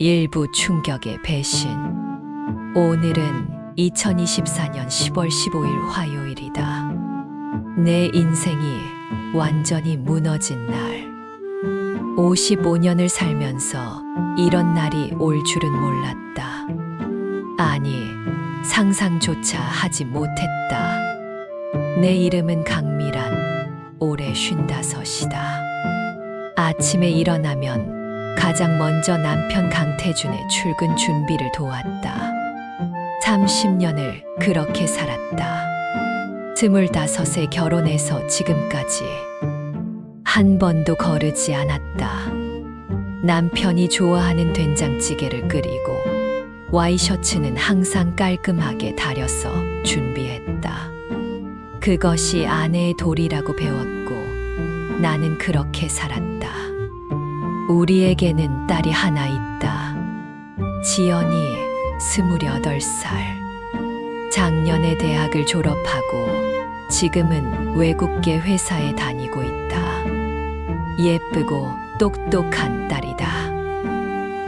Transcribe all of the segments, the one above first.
일부 충격의 배신. 오늘은 2024년 10월 15일 화요일이다. 내 인생이 완전히 무너진 날. 55년을 살면서 이런 날이 올 줄은 몰랐다. 아니, 상상조차 하지 못했다. 내 이름은 강미란, 올해 55이다. 아침에 일어나면 가장 먼저 남편 강태준의 출근 준비를 도왔다. 30년을 그렇게 살았다. 25에 결혼해서 지금까지 한 번도 거르지 않았다. 남편이 좋아하는 된장찌개를 끓이고 와이셔츠는 항상 깔끔하게 다려서 준비했다. 그것이 아내의 도리라고 배웠고 나는 그렇게 살았다. 우리에게는 딸이 하나 있다. 지연이 28살. 작년에 대학을 졸업하고 지금은 외국계 회사에 다니고 있다. 예쁘고 똑똑한 딸이다.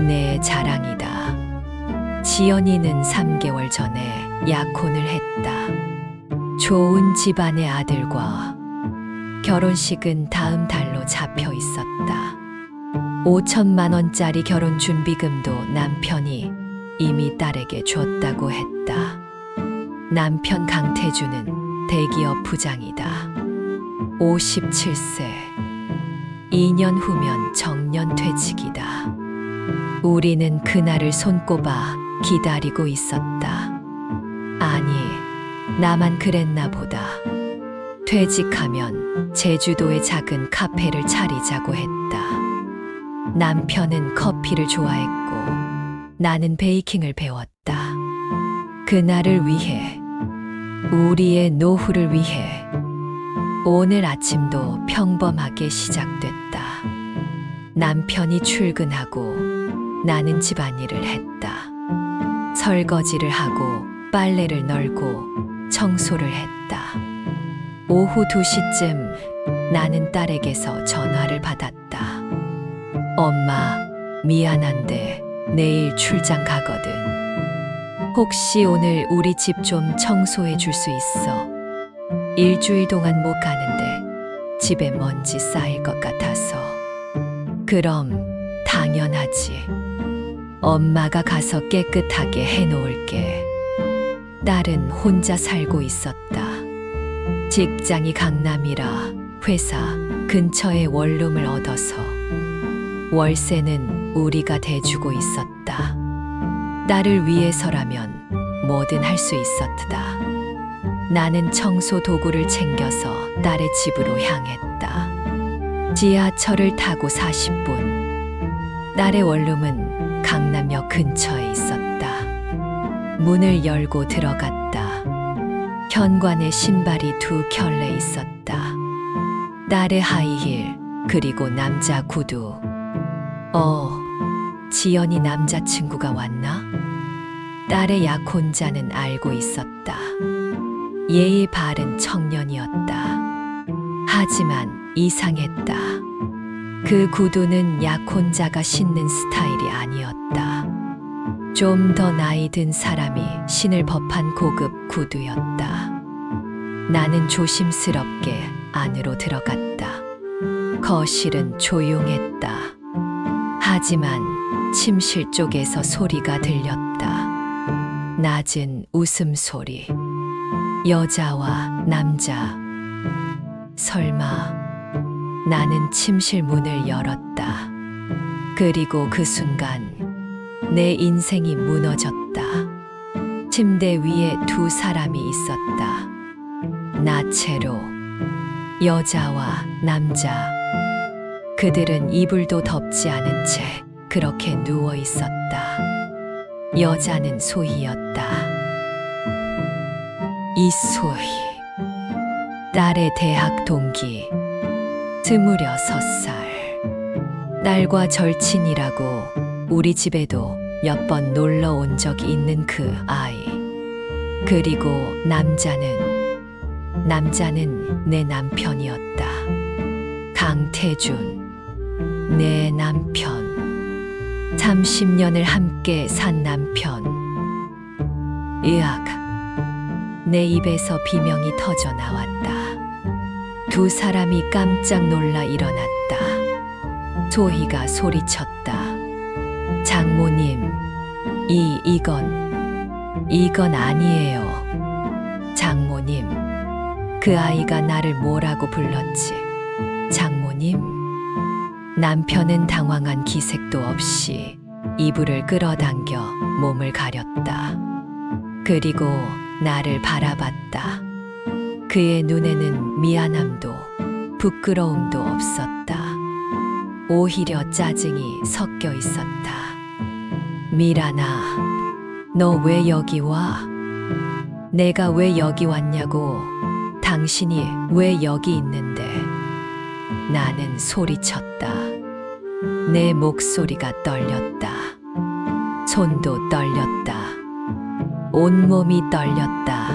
내 자랑이다. 지연이는 3개월 전에 약혼을 했다. 좋은 집안의 아들과 결혼식은 다음 달로 잡혀 있었다. 5천만 원짜리 결혼 준비금도 남편이 이미 딸에게 줬다고 했다. 남편 강태준은 대기업 부장이다. 57세. 2년 후면 정년퇴직이다. 우리는 그날을 손꼽아 기다리고 있었다. 아니, 나만 그랬나 보다. 퇴직하면 제주도의 작은 카페를 차리자고 했다. 남편은 커피를 좋아했고 나는 베이킹을 배웠다. 그날을 위해, 우리의 노후를 위해. 오늘 아침도 평범하게 시작됐다. 남편이 출근하고 나는 집안일을 했다. 설거지를 하고 빨래를 널고 청소를 했다. 오후 2시쯤 나는 딸에게서 전화를 받았다. 엄마, 미안한데 내일 출장 가거든. 혹시 오늘 우리 집 좀 청소해 줄 수 있어? 일주일 동안 못 가는데 집에 먼지 쌓일 것 같아서. 그럼 당연하지. 엄마가 가서 깨끗하게 해놓을게. 딸은 혼자 살고 있었다. 직장이 강남이라 회사 근처에 원룸을 얻어서 월세는 우리가 대주고 있었다. 딸을 위해서라면 뭐든 할 수 있었다. 나는 청소 도구를 챙겨서 딸의 집으로 향했다. 지하철을 타고 40분. 딸의 원룸은 강남역 근처에 있었다. 문을 열고 들어갔다. 현관에 신발이 2켤레 있었다. 딸의 하이힐, 그리고 남자 구두. 지연이 남자친구가 왔나? 딸의 약혼자는 알고 있었다. 예의 바른 청년이었다. 하지만 이상했다. 그 구두는 약혼자가 신는 스타일이 아니었다. 좀 더 나이 든 사람이 신을 법한 고급 구두였다. 나는 조심스럽게 안으로 들어갔다. 거실은 조용했다. 하지만 침실 쪽에서 소리가 들렸다. 낮은 웃음소리. 여자와 남자. 설마. 나는 침실 문을 열었다. 그리고 그 순간 내 인생이 무너졌다. 침대 위에 2 사람이 있었다. 나체로. 여자와 남자. 그들은 이불도 덮지 않은 채 그렇게 누워 있었다. 여자는 소희였다. 이소희. 딸의 대학 동기. 26살. 딸과 절친이라고 우리 집에도 몇 번 놀러 온 적이 있는 그 아이. 그리고 남자는 내 남편이었다. 강태준. 내 남편. 30년을 함께 산 남편. 으악. 내 입에서 비명이 터져 나왔다. 두 사람이 깜짝 놀라 일어났다. 소희가 소리쳤다. 장모님, 이건 아니에요. 장모님, 그 아이가 나를 뭐라고 불렀지? 장모님? 남편은 당황한 기색도 없이 이불을 끌어당겨 몸을 가렸다. 그리고 나를 바라봤다. 그의 눈에는 미안함도 부끄러움도 없었다. 오히려 짜증이 섞여 있었다. 미란아, 너 왜 여기 와? 내가 왜 여기 왔냐고. 당신이 왜 여기 있는데? 나는 소리쳤다. 내 목소리가 떨렸다. 손도 떨렸다. 온몸이 떨렸다.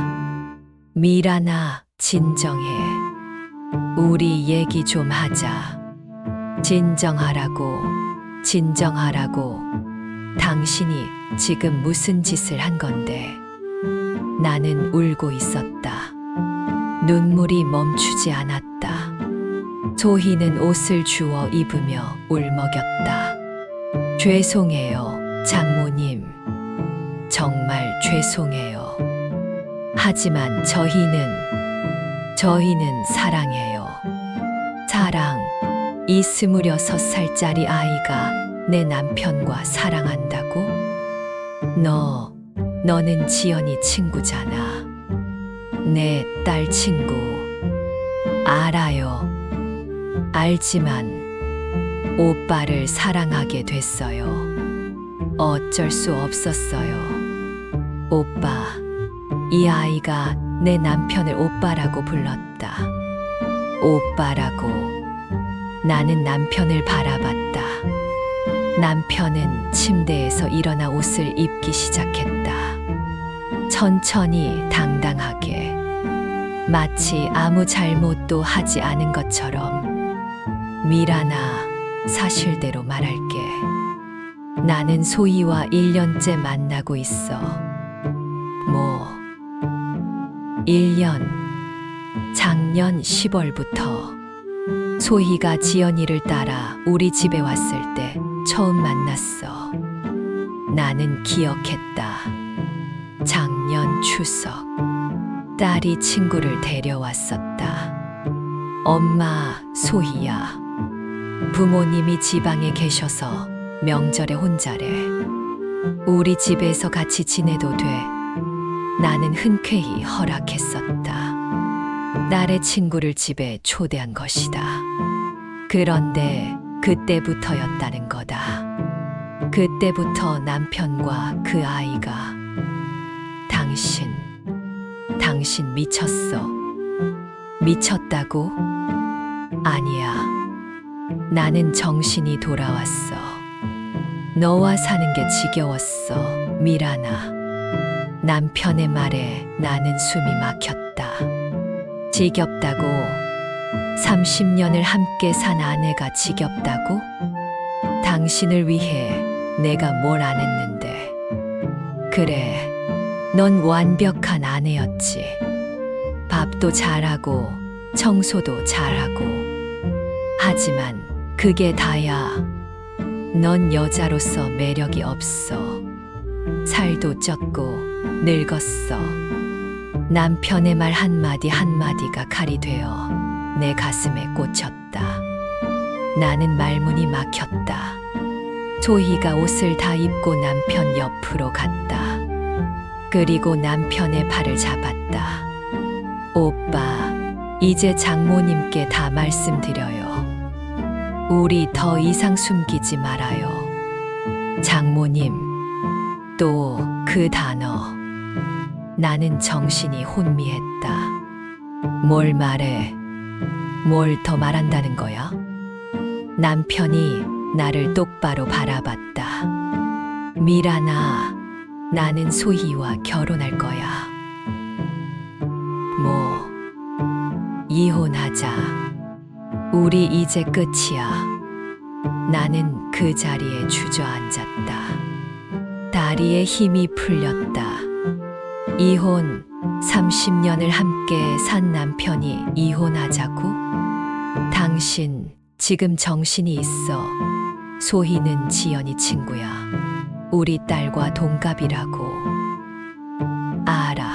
미란아, 진정해. 우리 얘기 좀 하자. 진정하라고. 당신이 지금 무슨 짓을 한 건데? 나는 울고 있었다. 눈물이 멈추지 않았다. 소희는 옷을 주워 입으며 울먹였다. 죄송해요, 장모님. 정말 죄송해요. 하지만 저희는 사랑해요. 사랑. 이 26살짜리 아이가 내 남편과 사랑한다고? 너는 지연이 친구잖아. 내 딸 친구. 알아요. 알지만 오빠를 사랑하게 됐어요. 어쩔 수 없었어요. 오빠, 이 아이가 내 남편을 오빠라고 불렀다. 오빠라고. 나는 남편을 바라봤다. 남편은 침대에서 일어나 옷을 입기 시작했다. 천천히 당당하게. 마치 아무 잘못도 하지 않은 것처럼. 미란아, 사실대로 말할게. 나는 소희와 1년째 만나고 있어. 1년. 작년 10월부터. 소희가 지연이를 따라 우리 집에 왔을 때 처음 만났어. 나는 기억했다. 작년 추석. 딸이 친구를 데려왔었다. 엄마, 소희야. 부모님이 지방에 계셔서 명절에 혼자래. 우리 집에서 같이 지내도 돼. 나는 흔쾌히 허락했었다. 딸의 친구를 집에 초대한 것이다. 그런데 그때부터였다는 거다. 그때부터 남편과 그 아이가. 당신 미쳤어. 미쳤다고? 아니야. 나는 정신이 돌아왔어. 너와 사는 게 지겨웠어, 미란아. 남편의 말에 나는 숨이 막혔다. 지겹다고? 30년을 함께 산 아내가 지겹다고? 당신을 위해 내가 뭘 안 했는데. 그래, 넌 완벽한 아내였지. 밥도 잘하고 청소도 잘하고. 하지만 그게 다야. 넌 여자로서 매력이 없어. 살도 쪘고 늙었어. 남편의 말 한마디 한마디가 칼이 되어 내 가슴에 꽂혔다. 나는 말문이 막혔다. 소희가 옷을 다 입고 남편 옆으로 갔다. 그리고 남편의 팔을 잡았다. 오빠, 이제 장모님께 다 말씀드려요. 우리 더 이상 숨기지 말아요. 장모님, 또 그 단어. 나는 정신이 혼미했다. 뭘 말해? 뭘 더 말한다는 거야? 남편이 나를 똑바로 바라봤다. 미란아, 나는 소희와 결혼할 거야. 이혼하자. 우리 이제 끝이야. 나는 그 자리에 주저앉았다. 다리에 힘이 풀렸다. 이혼 30년을 함께 산 남편이 이혼하자고? 당신 지금 정신이 있어. 소희는 지연이 친구야. 우리 딸과 동갑이라고. 알아.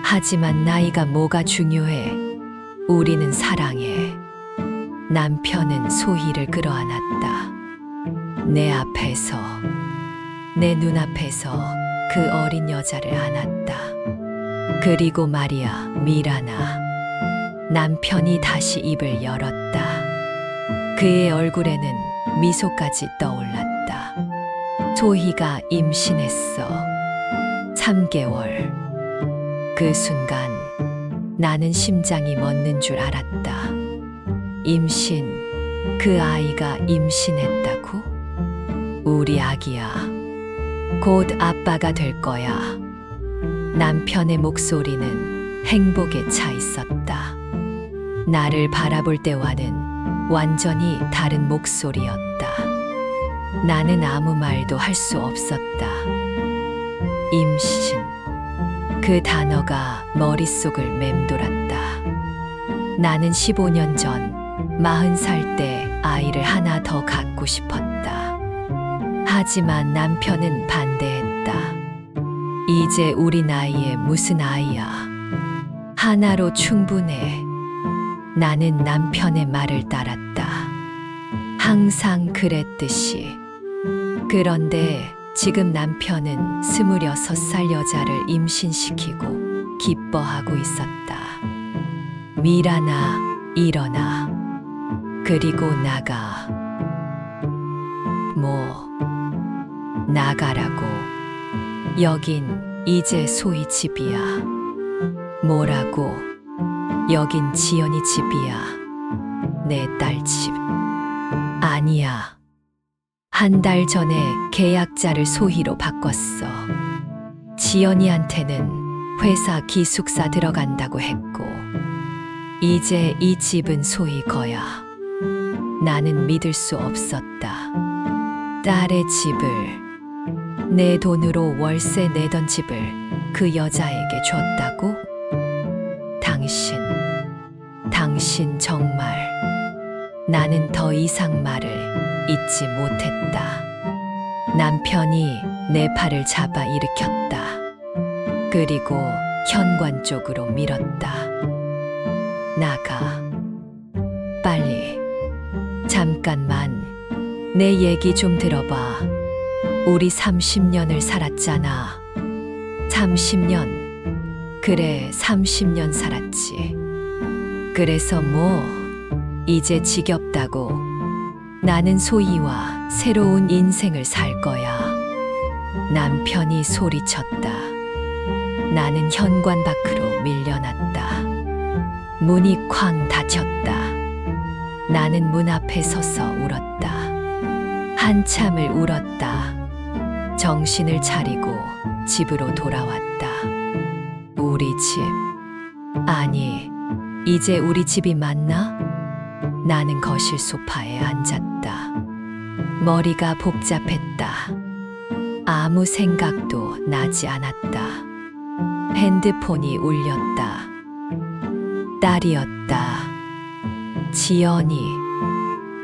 하지만 나이가 뭐가 중요해. 우리는 사랑해. 남편은 소희를 끌어안았다. 내 앞에서, 내 눈앞에서 그 어린 여자를 안았다. 그리고 말이야, 미라나. 남편이 다시 입을 열었다. 그의 얼굴에는 미소까지 떠올랐다. 소희가 임신했어. 3개월. 그 순간 나는 심장이 멎는 줄 알았다. 임신, 그 아이가 임신했다고? 우리 아기야. 곧 아빠가 될 거야. 남편의 목소리는 행복에 차 있었다. 나를 바라볼 때와는 완전히 다른 목소리였다. 나는 아무 말도 할 수 없었다. 임신. 그 단어가 머릿속을 맴돌았다. 나는 15년 전 40살 때 아이를 하나 더 갖고 싶었다. 하지만 남편은 반대했다. 이제 우리 나이에 무슨 아이야. 하나로 충분해. 나는 남편의 말을 따랐다. 항상 그랬듯이. 그런데 지금 남편은 26살 여자를 임신시키고 기뻐하고 있었다. 미라나, 일어나. 그리고 나가. 뭐, 나가라고. 여긴 이제 소희 집이야. 뭐라고? 여긴 지연이 집이야. 내 딸 집. 아니야. 한 달 전에 계약자를 소희로 바꿨어. 지연이한테는 회사 기숙사 들어간다고 했고, 이제 이 집은 소희 거야. 나는 믿을 수 없었다. 딸의 집을, 내 돈으로 월세 내던 집을 그 여자에게 줬다고? 당신 정말. 나는 더 이상 말을 잊지 못했다. 남편이 내 팔을 잡아 일으켰다. 그리고 현관 쪽으로 밀었다. 나가. 빨리. 잠깐만. 내 얘기 좀 들어봐. 우리 30년을 살았잖아. 30년. 그래, 30년 살았지. 그래서 뭐, 이제 지겹다고. 나는 소희와 새로운 인생을 살 거야. 남편이 소리쳤다. 나는 현관 밖으로 밀려났다. 문이 쾅 닫혔다. 나는 문 앞에 서서 울었다. 한참을 울었다. 정신을 차리고 집으로 돌아왔다. 우리 집. 아니, 이제 우리 집이 맞나? 나는 거실 소파에 앉았다. 머리가 복잡했다. 아무 생각도 나지 않았다. 핸드폰이 울렸다. 딸이었다. 지연이.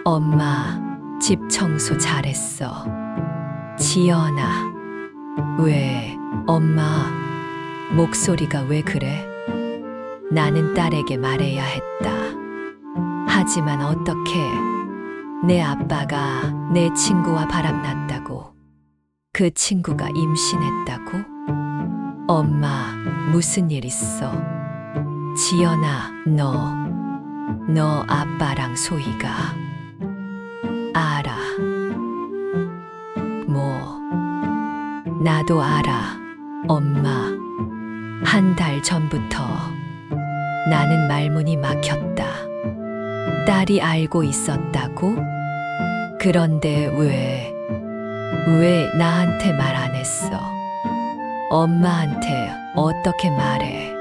엄마, 집 청소 잘했어. 지연아. 왜, 엄마, 목소리가 왜 그래? 나는 딸에게 말해야 했다. 하지만 어떻게? 내 아빠가 내 친구와 바람났다고. 그 친구가 임신했다고? 엄마, 무슨 일 있어? 지연아, 너 아빠랑 소희가. 알아. 뭐, 나도 알아, 엄마. 한 달 전부터 나는 말문이 막혔다. 딸이 알고 있었다고? 그런데 왜 나한테 말 안 했어? 엄마한테 어떻게 말해?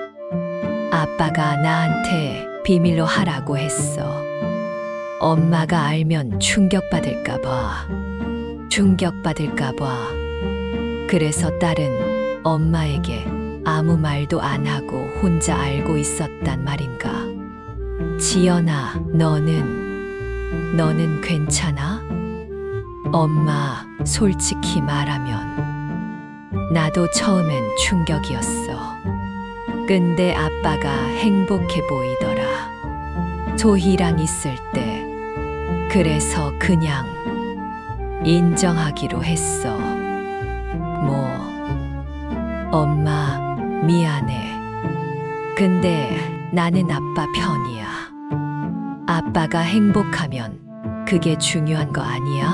아빠가 나한테 비밀로 하라고 했어. 엄마가 알면 충격받을까봐. 그래서 딸은 엄마에게 아무 말도 안 하고 혼자 알고 있었단 말인가. 지연아, 너는 괜찮아? 엄마, 솔직히 말하면 나도 처음엔 충격이었어. 근데 아빠가 행복해 보이더라. 소희랑 있을 때. 그래서 그냥 인정하기로 했어. 엄마, 미안해. 근데 나는 아빠 편이야. 아빠가 행복하면 그게 중요한 거 아니야?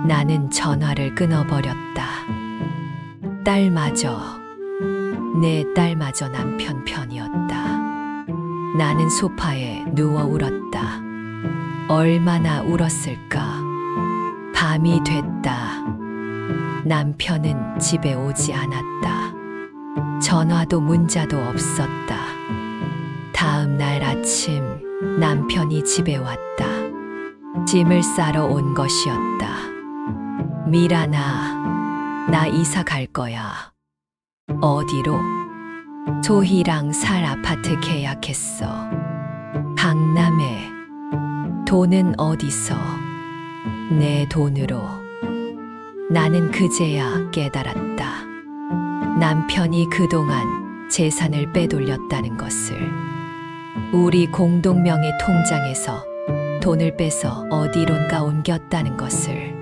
나는 전화를 끊어버렸다. 내 딸마저 남편 편이었다. 나는 소파에 누워 울었다. 얼마나 울었을까? 밤이 됐다. 남편은 집에 오지 않았다. 전화도 문자도 없었다. 다음 날 아침 남편이 집에 왔다. 짐을 싸러 온 것이었다. 미란아, 나 이사 갈 거야. 어디로? 소희랑 살 아파트 계약했어. 강남에. 돈은 어디서? 내 돈으로. 나는 그제야 깨달았다. 남편이 그동안 재산을 빼돌렸다는 것을. 우리 공동명의 통장에서 돈을 빼서 어디론가 옮겼다는 것을.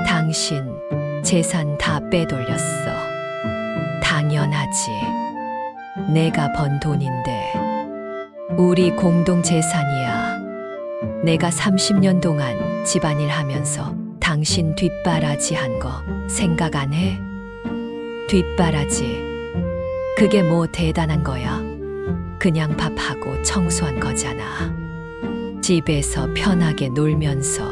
당신 재산 다 빼돌렸어. 당연하지. 내가 번 돈인데. 우리 공동 재산이야. 내가 30년 동안 집안일 하면서 당신 뒷바라지 한 거 생각 안 해? 뒷바라지. 그게 뭐 대단한 거야? 그냥 밥하고 청소한 거잖아. 집에서 편하게 놀면서.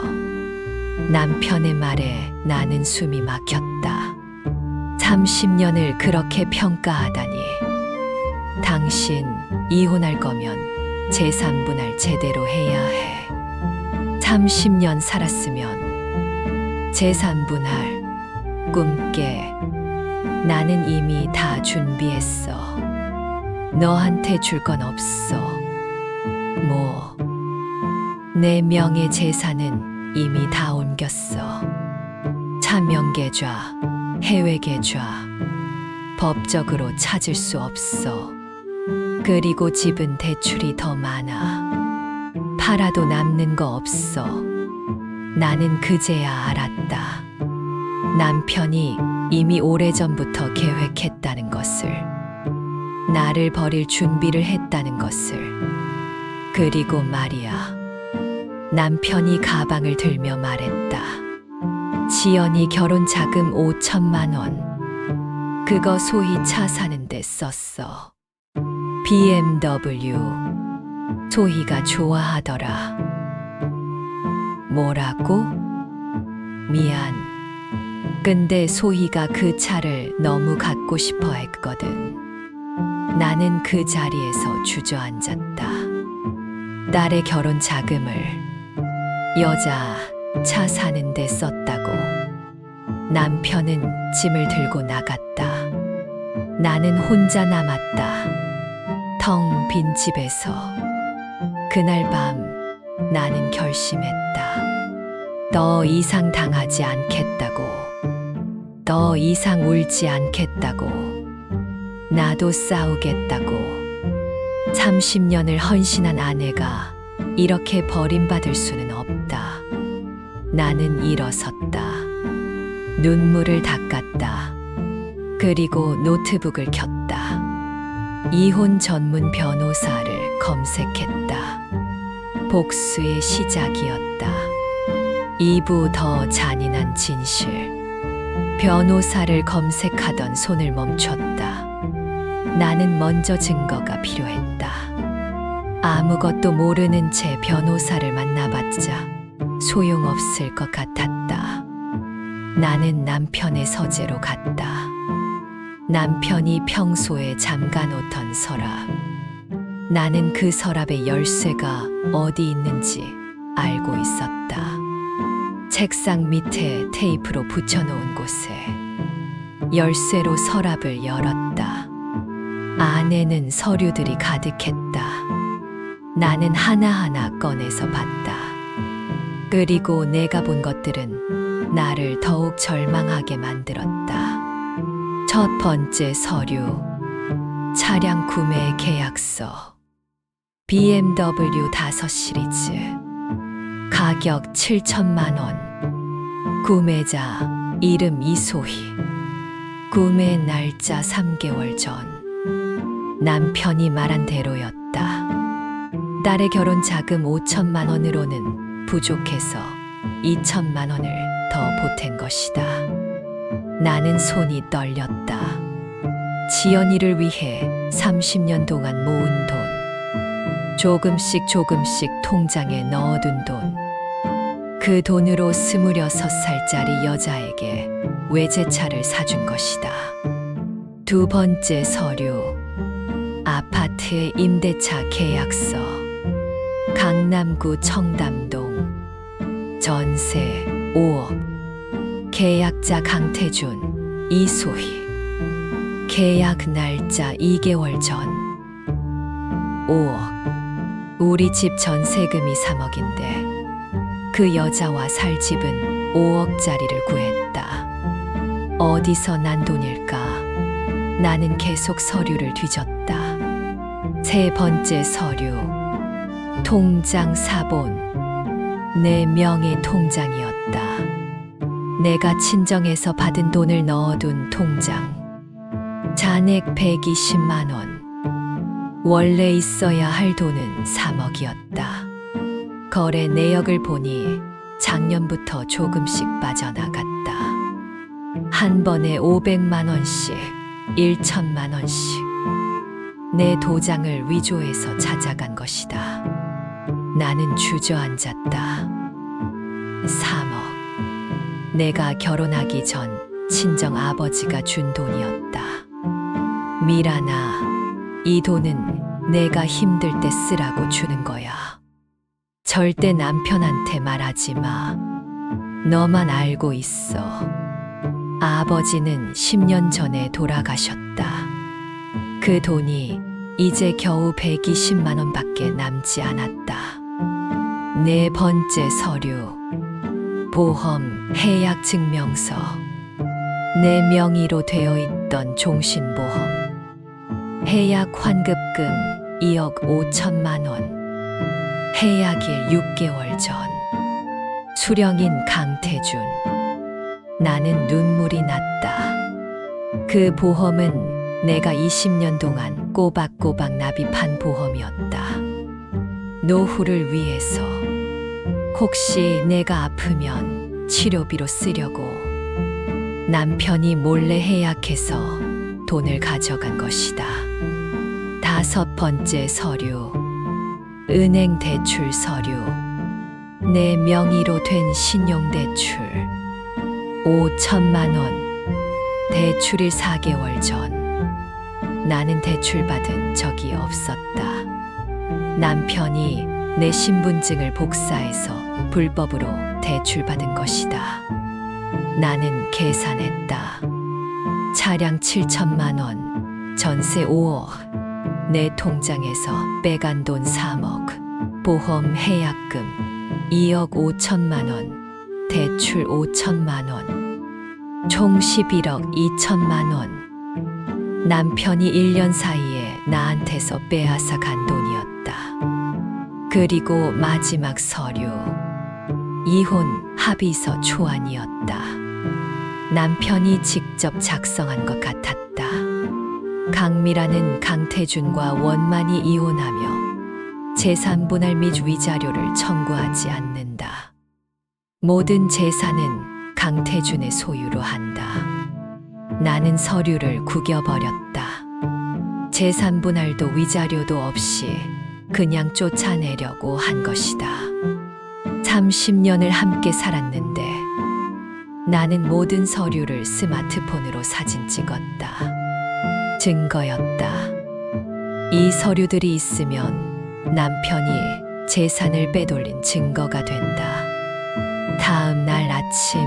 남편의 말에 나는 숨이 막혔다. 30년을 그렇게 평가하다니. 당신 이혼할 거면 재산 분할 제대로 해야 해. 30년 살았으면 재산 분할 꿈깨. 나는 이미 다 준비했어. 너한테 줄 건 없어. 내 명의 재산은 이미 다 옮겼어. 차명계좌, 해외계좌. 법적으로 찾을 수 없어. 그리고 집은 대출이 더 많아. 팔아도 남는 거 없어. 나는 그제야 알았다. 남편이 이미 오래전부터 계획했다는 것을. 나를 버릴 준비를 했다는 것을. 그리고 말이야. 남편이 가방을 들며 말했다. 지연이 결혼 자금 5천만 원. 그거 소희 차 사는데 썼어. BMW. 소희가 좋아하더라. 뭐라고? 미안. 근데 소희가 그 차를 너무 갖고 싶어 했거든. 나는 그 자리에서 주저앉았다. 딸의 결혼 자금을 여자 차 사는데 썼다고. 남편은 짐을 들고 나갔다. 나는 혼자 남았다. 텅 빈 집에서. 그날 밤 나는 결심했다. 더 이상 당하지 않겠다고. 더 이상 울지 않겠다고. 나도 싸우겠다고. 30년을 헌신한 아내가 이렇게 버림받을 수는 없다. 나는 일어섰다. 눈물을 닦았다. 그리고 노트북을 켰다. 이혼 전문 변호사를 검색했다. 복수의 시작이었다. 2부 더 잔인한 진실. 변호사를 검색하던 손을 멈췄다. 나는 먼저 증거가 필요했다. 아무것도 모르는 채 변호사를 만나봤자 소용없을 것 같았다. 나는 남편의 서재로 갔다. 남편이 평소에 잠가놓던 서랍. 나는 그 서랍의 열쇠가 어디 있는지 알고 있었다. 책상 밑에 테이프로 붙여놓은 곳에 열쇠로 서랍을 열었다. 안에는 서류들이 가득했다. 나는 하나하나 꺼내서 봤다. 그리고 내가 본 것들은 나를 더욱 절망하게 만들었다. 첫 번째 서류, 차량 구매 계약서, BMW 5 시리즈, 가격 7천만 원, 구매자 이름 이소희, 구매 날짜 3개월 전. 남편이 말한 대로였다. 딸의 결혼 자금 5천만 원으로는 부족해서 2천만 원을 더 보탠 것이다. 나는 손이 떨렸다. 지연이를 위해 30년 동안 모은 돈, 조금씩 통장에 넣어둔 돈, 그 돈으로 26살짜리 여자에게 외제차를 사준 것이다. 두 번째 서류, 아파트 임대차 계약서, 강남구 청담동, 전세 5억, 계약자 강태준, 이소희, 계약 날짜 2개월 전, 5억. 우리 집 전세금이 3억인데 그 여자와 살 집은 5억짜리를 구했다. 어디서 난 돈일까? 나는 계속 서류를 뒤졌다. 세 번째 서류, 통장 사본, 내 명의 통장이었다. 내가 친정에서 받은 돈을 넣어둔 통장. 잔액 120만 원. 원래 있어야 할 돈은 3억이었다. 거래 내역을 보니 작년부터 조금씩 빠져나갔다. 한 번에 500만 원씩, 1천만 원씩. 내 도장을 위조해서 찾아간 것이다. 나는 주저앉았다. 3억. 내가 결혼하기 전 친정 아버지가 준 돈이었다. 미란아, 이 돈은 내가 힘들 때 쓰라고 주는 거야. 절대 남편한테 말하지 마. 너만 알고 있어. 아버지는 10년 전에 돌아가셨다. 그 돈이 이제 겨우 120만 원밖에 남지 않았다. 네 번째 서류, 보험 해약 증명서, 내 명의로 되어 있던 종신보험, 해약 환급금 2억 5천만 원, 해약일 6개월 전, 수령인 강태준. 나는 눈물이 났다. 그 보험은 내가 20년 동안 꼬박꼬박 납입한 보험이었다. 노후를 위해서, 혹시 내가 아프면 치료비로 쓰려고 남편이 몰래 해약해서 돈을 가져간 것이다. 다섯 번째 서류, 은행 대출 서류, 내 명의로 된 신용대출 5천만 원, 대출일 4개월 전. 나는 대출받은 적이 없었다. 남편이 내 신분증을 복사해서 불법으로 대출받은 것이다. 나는 계산했다. 차량 7천만 원, 전세 5억, 내 통장에서 빼간 돈 3억, 보험 해약금 2억 5천만 원, 대출 5천만 원, 총 11억 2천만 원. 남편이 1년 사이에 나한테서 빼앗아 간 돈이었다. 그리고 마지막 서류, 이혼 합의서 초안이었다. 남편이 직접 작성한 것 같았다. 강미라는 강태준과 원만히 이혼하며 재산 분할 및 위자료를 청구하지 않는다. 모든 재산은 강태준의 소유로 한다. 나는 서류를 구겨버렸다. 재산 분할도 위자료도 없이 그냥 쫓아내려고 한 것이다. 30년을 함께 살았는데 나는 모든 서류를 스마트폰으로 사진 찍었다. 증거였다. 이 서류들이 있으면 남편이 재산을 빼돌린 증거가 된다. 다음 날 아침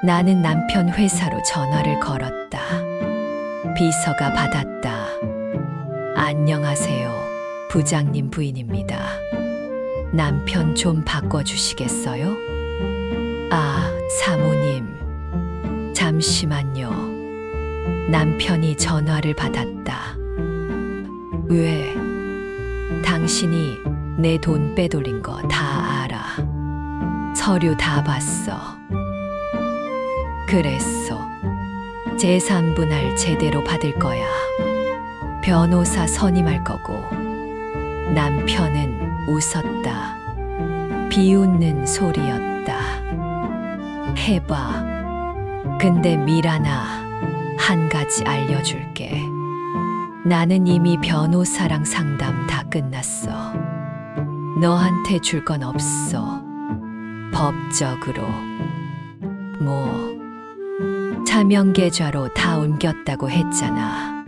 나는 남편 회사로 전화를 걸었다. 비서가 받았다. 안녕하세요. 부장님 부인입니다. 남편 좀 바꿔주시겠어요? 아, 사모님. 잠시만요. 남편이 전화를 받았다. 왜? 당신이 내 돈 빼돌린 거 다 알아. 서류 다 봤어. 그랬어. 재산 분할 제대로 받을 거야. 변호사 선임할 거고. 남편은 웃었다. 비웃는 소리였다. 해봐. 근데 미란아, 한 가지 알려줄게. 나는 이미 변호사랑 상담 다 끝났어. 너한테 줄 건 없어. 법적으로. 뭐, 차명계좌로 다 옮겼다고 했잖아.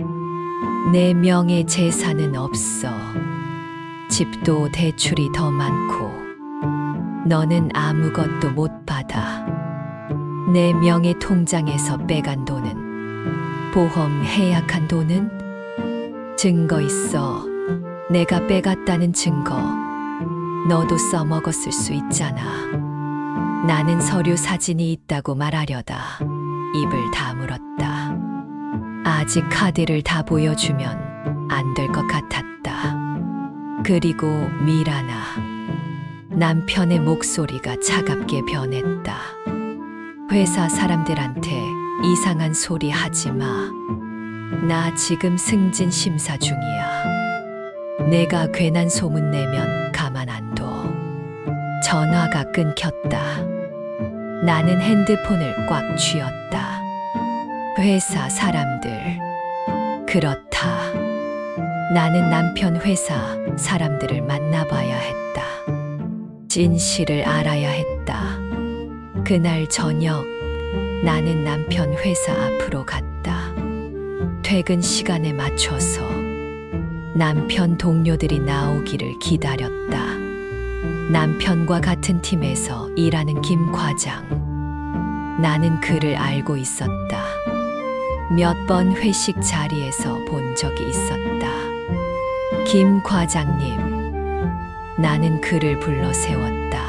내 명의 재산은 없어. 집도 대출이 더 많고. 너는 아무것도 못 받아. 내 명의 통장에서 빼간 돈은, 보험 해약한 돈은 증거 있어. 내가 빼갔다는 증거. 너도 써먹었을 수 있잖아. 나는 서류 사진이 있다고 말하려다 입을 다물었다. 아직 카드를 다 보여주면 안 될 것 같았다. 그리고 미란아. 남편의 목소리가 차갑게 변했다. 회사 사람들한테 이상한 소리 하지 마. 나 지금 승진 심사 중이야. 내가 괜한 소문 내면 가만 안 둬. 전화가 끊겼다. 나는 핸드폰을 꽉 쥐었다. 회사 사람들. 그렇다. 나는 남편 회사 사람들을 만나봐야 했다. 진실을 알아야 했다. 그날 저녁 나는 남편 회사 앞으로 갔다. 퇴근 시간에 맞춰서 남편 동료들이 나오기를 기다렸다. 남편과 같은 팀에서 일하는 김 과장. 나는 그를 알고 있었다. 몇 번 회식 자리에서 본 적이 있었다. 김 과장님. 나는 그를 불러 세웠다.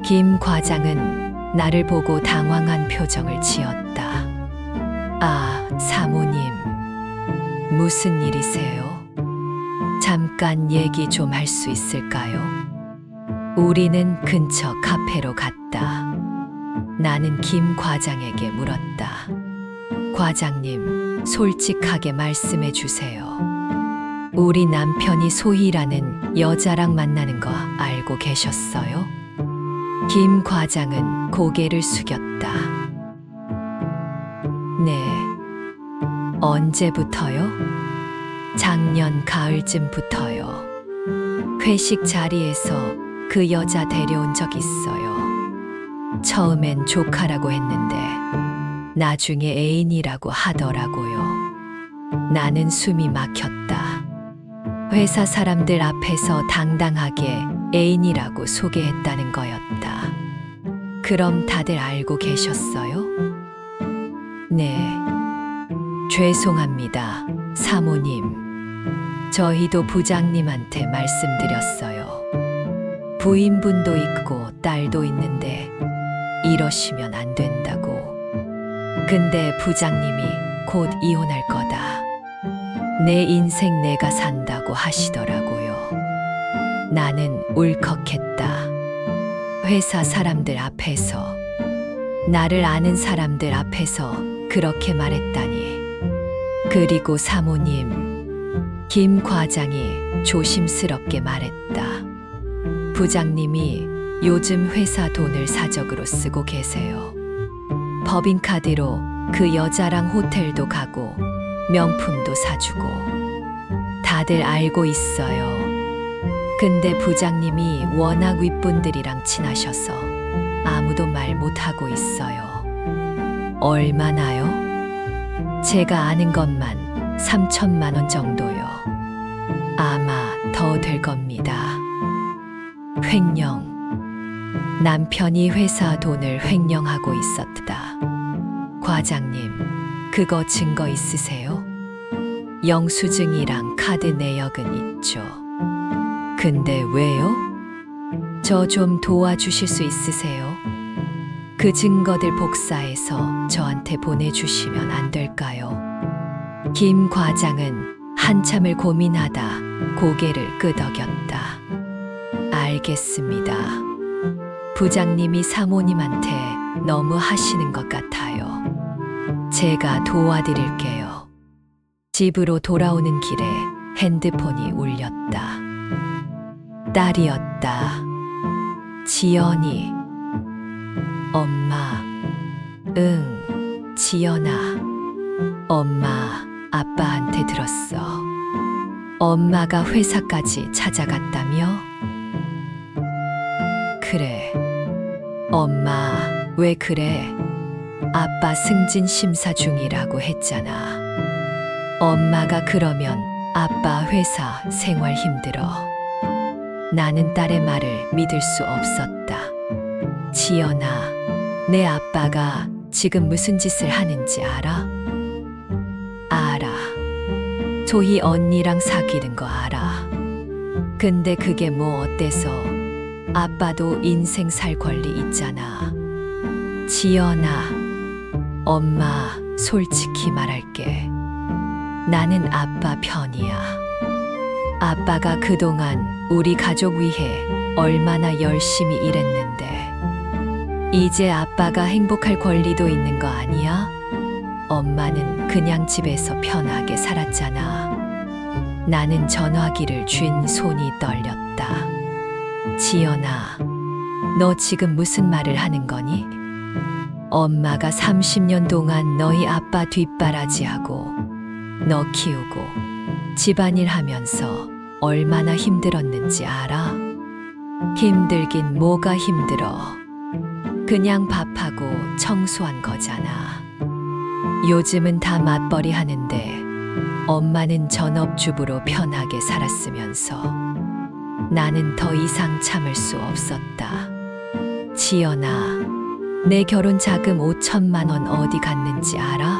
김 과장은 나를 보고 당황한 표정을 지었다. 아, 사모님. 무슨 일이세요? 잠깐 얘기 좀 할 수 있을까요? 우리는 근처 카페로 갔다. 나는 김 과장에게 물었다. 과장님, 솔직하게 말씀해 주세요. 우리 남편이 소희라는 여자랑 만나는 거 알고 계셨어요? 김 과장은 고개를 숙였다. 네. 언제부터요? 작년 가을쯤부터요. 회식 자리에서 그 여자 데려온 적 있어요. 처음엔 조카라고 했는데 나중에 애인이라고 하더라고요. 나는 숨이 막혔다. 회사 사람들 앞에서 당당하게 애인이라고 소개했다는 거였다. 그럼 다들 알고 계셨어요? 네. 죄송합니다, 사모님. 저희도 부장님한테 말씀드렸어요. 부인분도 있고 딸도 있는데 이러시면 안 된다고. 근데 부장님이 곧 이혼할 거다. 내 인생 내가 산다고 하시더라고요. 나는 울컥했다. 회사 사람들 앞에서, 나를 아는 사람들 앞에서 그렇게 말했다니. 그리고 사모님, 김 과장이 조심스럽게 말했다. 부장님이 요즘 회사 돈을 사적으로 쓰고 계세요. 법인카드로 그 여자랑 호텔도 가고 명품도 사주고 다들 알고 있어요. 근데 부장님이 워낙 윗분들이랑 친하셔서 아무도 말 못하고 있어요. 얼마나요? 제가 아는 것만 3천만 원 정도요. 아마 더 될 겁니다. 횡령. 남편이 회사 돈을 횡령하고 있었다. 과장님, 그거 증거 있으세요? 영수증이랑 카드 내역은 있죠. 근데 왜요? 저 좀 도와주실 수 있으세요? 그 증거들 복사해서 저한테 보내주시면 안 될까요? 김 과장은 한참을 고민하다 고개를 끄덕였다. 알겠습니다. 부장님이 사모님한테 너무 하시는 것 같아요. 제가 도와드릴게요. 집으로 돌아오는 길에 핸드폰이 울렸다. 딸이었다. 지연이. 엄마. 응, 지연아. 엄마, 아빠한테 들었어. 엄마가 회사까지 찾아갔다며? 그래. 엄마, 왜 그래? 아빠 승진 심사 중이라고 했잖아. 엄마가 그러면 아빠 회사 생활 힘들어. 나는 딸의 말을 믿을 수 없었다. 지연아, 내 아빠가 지금 무슨 짓을 하는지 알아? 알아. 소희 언니랑 사귀는 거 알아. 근데 그게 뭐 어때서? 아빠도 인생 살 권리 있잖아. 지연아, 엄마 솔직히 말할게. 나는 아빠 편이야. 아빠가 그동안 우리 가족 위해 얼마나 열심히 일했는데. 이제 아빠가 행복할 권리도 있는 거 아니야? 엄마는 그냥 집에서 편하게 살았잖아. 나는 전화기를 쥔 손이 떨렸다. 지연아, 너 지금 무슨 말을 하는 거니? 엄마가 30년 동안 너희 아빠 뒷바라지하고 너 키우고 집안일 하면서 얼마나 힘들었는지 알아? 힘들긴 뭐가 힘들어. 그냥 밥하고 청소한 거잖아. 요즘은 다 맞벌이 하는데 엄마는 전업주부로 편하게 살았으면서 나는 더 이상 참을 수 없었다. 지연아, 내 결혼 자금 5천만 원 어디 갔는지 알아?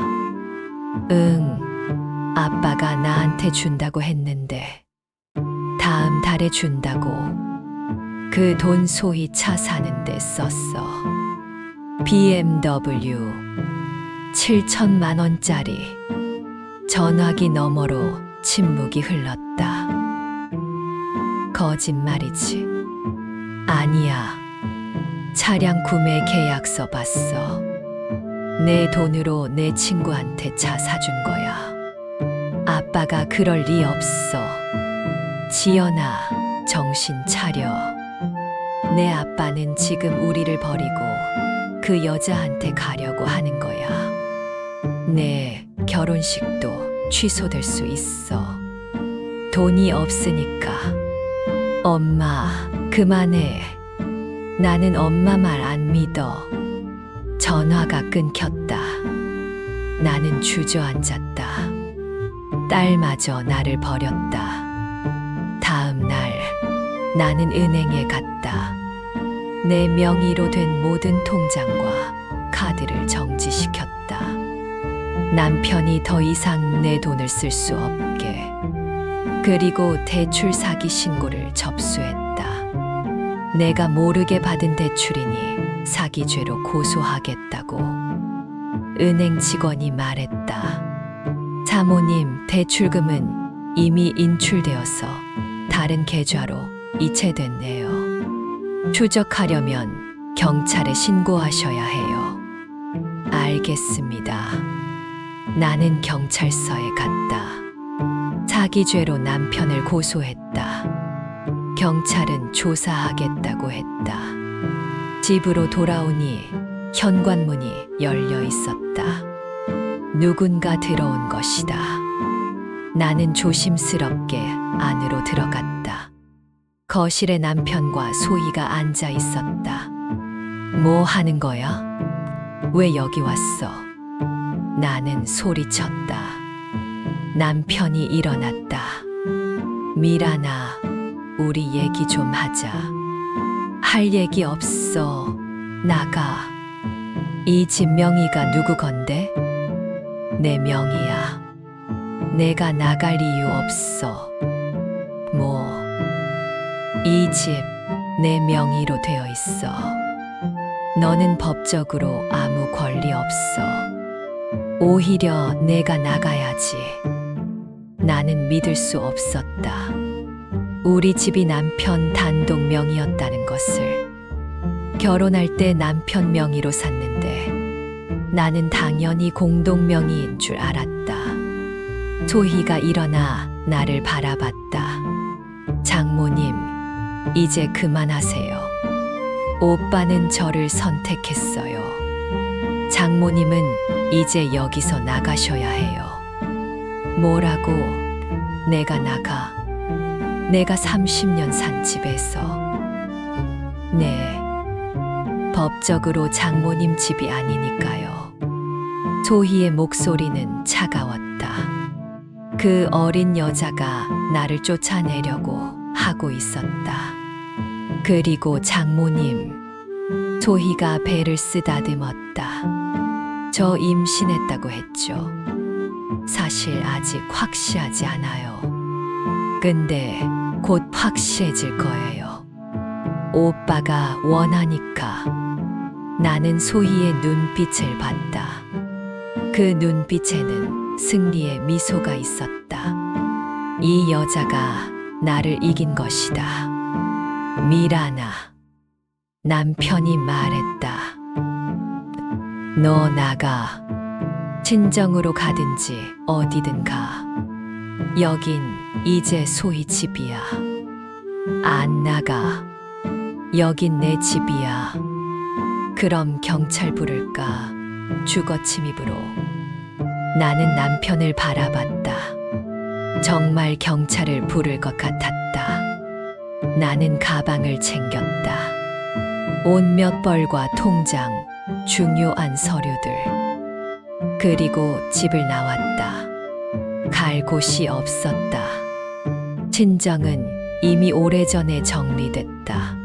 응, 아빠가 나한테 준다고 했는데 다음 달에 준다고. 그 돈 소희 차 사는데 썼어. BMW 7천만 원짜리. 전화기 너머로 침묵이 흘렀다. 거짓말이지. 아니야. 차량 구매 계약서 봤어. 내 돈으로 내 친구한테 차 사준 거야. 아빠가 그럴 리 없어. 지연아, 정신 차려. 내 아빠는 지금 우리를 버리고 그 여자한테 가려고 하는 거야. 내 결혼식도 취소될 수 있어. 돈이 없으니까. 엄마, 그만해. 나는 엄마 말 안 믿어. 전화가 끊겼다. 나는 주저앉았다. 딸마저 나를 버렸다. 다음 날 나는 은행에 갔다. 내 명의로 된 모든 통장과 카드를 정지시켰다. 남편이 더 이상 내 돈을 쓸 수 없게. 그리고 대출 사기 신고를 접수했다. 내가 모르게 받은 대출이니 사기죄로 고소하겠다고. 은행 직원이 말했다. 사모님, 대출금은 이미 인출되어서 다른 계좌로 이체됐네요. 추적하려면 경찰에 신고하셔야 해요. 알겠습니다. 나는 경찰서에 갔다. 사기죄로 남편을 고소했다. 경찰은 조사하겠다고 했다. 집으로 돌아오니 현관문이 열려 있었다. 누군가 들어온 것이다. 나는 조심스럽게 안으로 들어갔다. 거실에 남편과 소희가 앉아 있었다. 뭐 하는 거야? 왜 여기 왔어? 나는 소리쳤다. 남편이 일어났다. 미란아, 우리 얘기 좀 하자. 할 얘기 없어. 나가. 이 집 명의가 누구 건데? 내 명의야. 내가 나갈 이유 없어. 뭐, 이 집 내 명의로 되어 있어. 너는 법적으로 아무 권리 없어. 오히려 내가 나가야지. 나는 믿을 수 없었다. 우리 집이 남편 단독 명의였다는 것을. 결혼할 때 남편 명의로 샀는데 나는 당연히 공동 명의인 줄 알았다. 소희가 일어나 나를 바라봤다. 장모님, 이제 그만하세요. 오빠는 저를 선택했어요. 장모님은 이제 여기서 나가셔야 해요. 뭐라고? 내가 나가? 내가 30년 산 집에서. 네, 법적으로 장모님 집이 아니니까요. 소희의 목소리는 차가웠다. 그 어린 여자가 나를 쫓아내려고 하고 있었다. 그리고 장모님, 소희가 배를 쓰다듬었다. 저 임신했다고 했죠. 사실 아직 확실하지 않아요. 근데 곧 확실해질 거예요. 오빠가 원하니까. 나는 소희의 눈빛을 봤다. 그 눈빛에는 승리의 미소가 있었다. 이 여자가 나를 이긴 것이다. 미라나, 남편이 말했다. 너 나가. 친정으로 가든지 어디든 가. 여긴 이제 소희 집이야. 안 나가. 여긴 내 집이야. 그럼 경찰 부를까? 주거 침입으로. 나는 남편을 바라봤다. 정말 경찰을 부를 것 같았다. 나는 가방을 챙겼다. 옷 몇 벌과 통장, 중요한 서류들. 그리고 집을 나왔다. 갈 곳이 없었다. 친정은 이미 오래전에 정리됐다.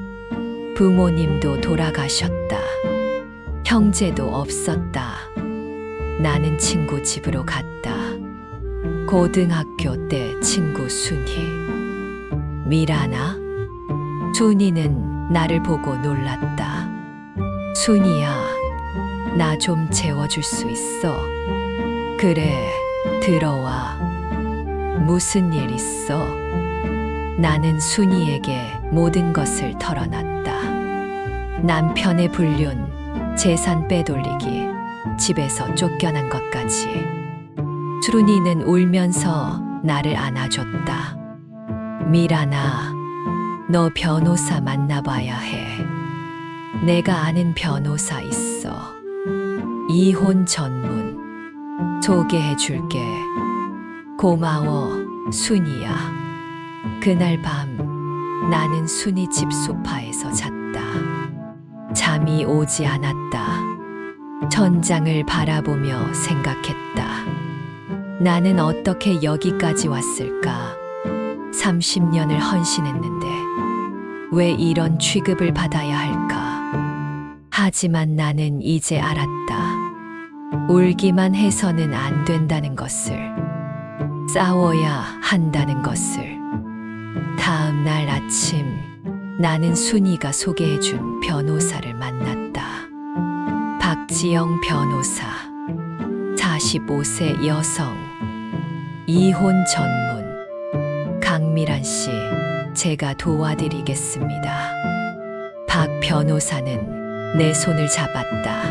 부모님도 돌아가셨다. 형제도 없었다. 나는 친구 집으로 갔다. 고등학교 때 친구 순희. 미라나? 순희는 나를 보고 놀랐다. 순희야, 나 좀 재워줄 수 있어? 그래, 들어와. 무슨 일 있어? 나는 순희에게 모든 것을 털어놨다. 남편의 불륜, 재산 빼돌리기, 집에서 쫓겨난 것까지. 순희는 울면서 나를 안아줬다. 미라나, 너 변호사 만나봐야 해. 내가 아는 변호사 있어. 이혼 전문. 소개해줄게. 고마워, 순희야. 그날 밤 나는 순희 집 소파에서 잤다. 잠이 오지 않았다. 천장을 바라보며 생각했다. 나는 어떻게 여기까지 왔을까? 30년을 헌신했는데 왜 이런 취급을 받아야 할까? 하지만 나는 이제 알았다. 울기만 해서는 안 된다는 것을. 싸워야 한다는 것을. 다음 날 아침 나는 순희가 소개해준 변호사를 만났다. 박지영 변호사. 45세 여성. 이혼 전문. 강미란 씨, 제가 도와드리겠습니다. 박 변호사는 내 손을 잡았다.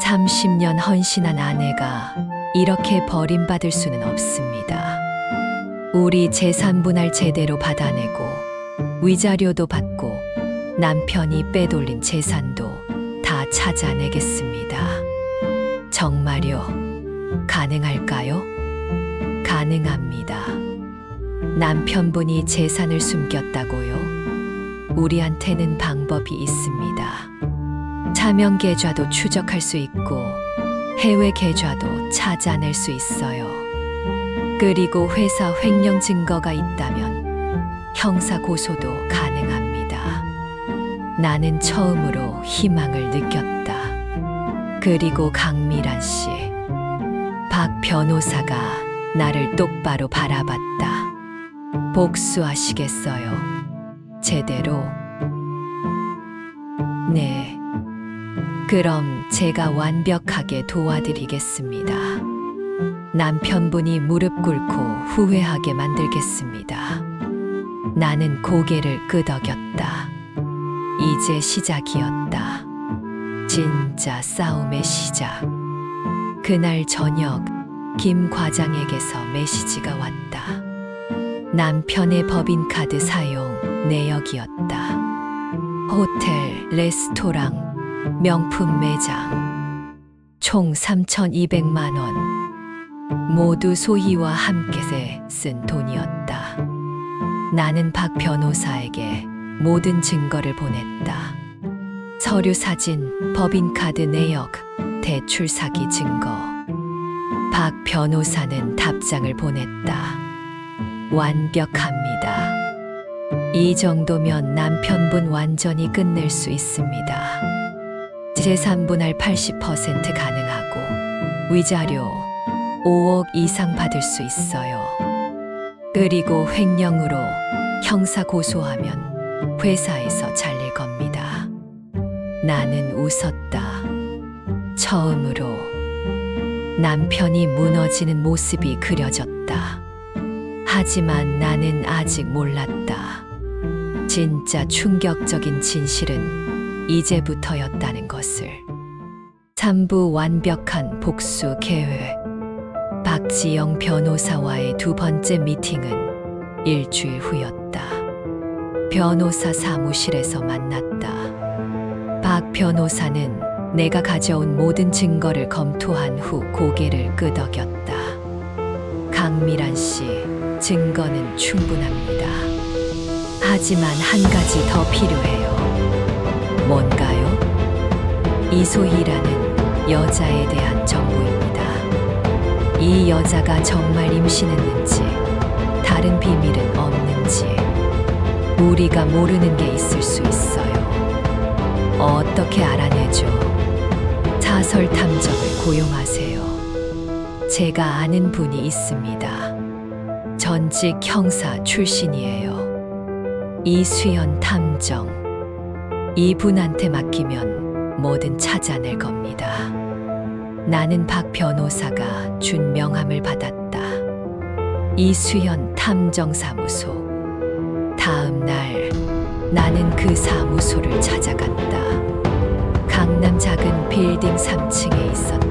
30년 헌신한 아내가 이렇게 버림받을 수는 없습니다. 우리 재산 분할 제대로 받아내고 위자료도 받고 남편이 빼돌린 재산도 다 찾아내겠습니다. 정말요? 가능할까요? 가능합니다. 남편분이 재산을 숨겼다고요? 우리한테는 방법이 있습니다. 차명 계좌도 추적할 수 있고 해외 계좌도 찾아낼 수 있어요. 그리고 회사 횡령 증거가 있다면 형사 고소도 가능합니다. 나는 처음으로 희망을 느꼈다. 그리고 강미란 씨, 박 변호사가 나를 똑바로 바라봤다. 복수하시겠어요? 제대로? 네. 그럼 제가 완벽하게 도와드리겠습니다. 남편분이 무릎 꿇고 후회하게 만들겠습니다. 나는 고개를 끄덕였다. 이제 시작이었다. 진짜 싸움의 시작. 그날 저녁 김 과장에게서 메시지가 왔다. 남편의 법인카드 사용 내역이었다. 호텔, 레스토랑, 명품 매장. 총 3,200만 원. 모두 소희와 함께 쓴 돈이었다. 나는 박 변호사에게 모든 증거를 보냈다. 서류 사진, 법인카드 내역, 대출 사기 증거. 박 변호사는 답장을 보냈다. 완벽합니다. 이 정도면 남편분 완전히 끝낼 수 있습니다. 재산분할 80% 가능하고 위자료 5억 이상 받을 수 있어요. 그리고 횡령으로 형사 고소하면 회사에서 잘릴 겁니다. 나는 웃었다. 처음으로 남편이 무너지는 모습이 그려졌다. 하지만 나는 아직 몰랐다. 진짜 충격적인 진실은 이제부터였다는 것을. 3부 완벽한 복수 계획. 박지영 변호사와의 두 번째 미팅은 일주일 후였다. 변호사 사무실에서 만났다. 박 변호사는 내가 가져온 모든 증거를 검토한 후 고개를 끄덕였다. 강미란 씨, 증거는 충분합니다. 하지만 한 가지 더 필요해요. 뭔가요? 이소희라는 여자에 대한 정보입니다. 이 여자가 정말 임신했는지, 다른 비밀은 없는지, 우리가 모르는 게 있을 수 있어요. 어떻게 알아내죠? 사설 탐정을 고용하세요. 제가 아는 분이 있습니다. 전직 형사 출신이에요. 이수연 탐정. 이분한테 맡기면 뭐든 찾아낼 겁니다. 나는 박 변호사가 준 명함을 받았다. 이수연 탐정사무소. 다음 날 나는 그 사무소를 찾아갔다. 강남 작은 빌딩 3층에 있었다.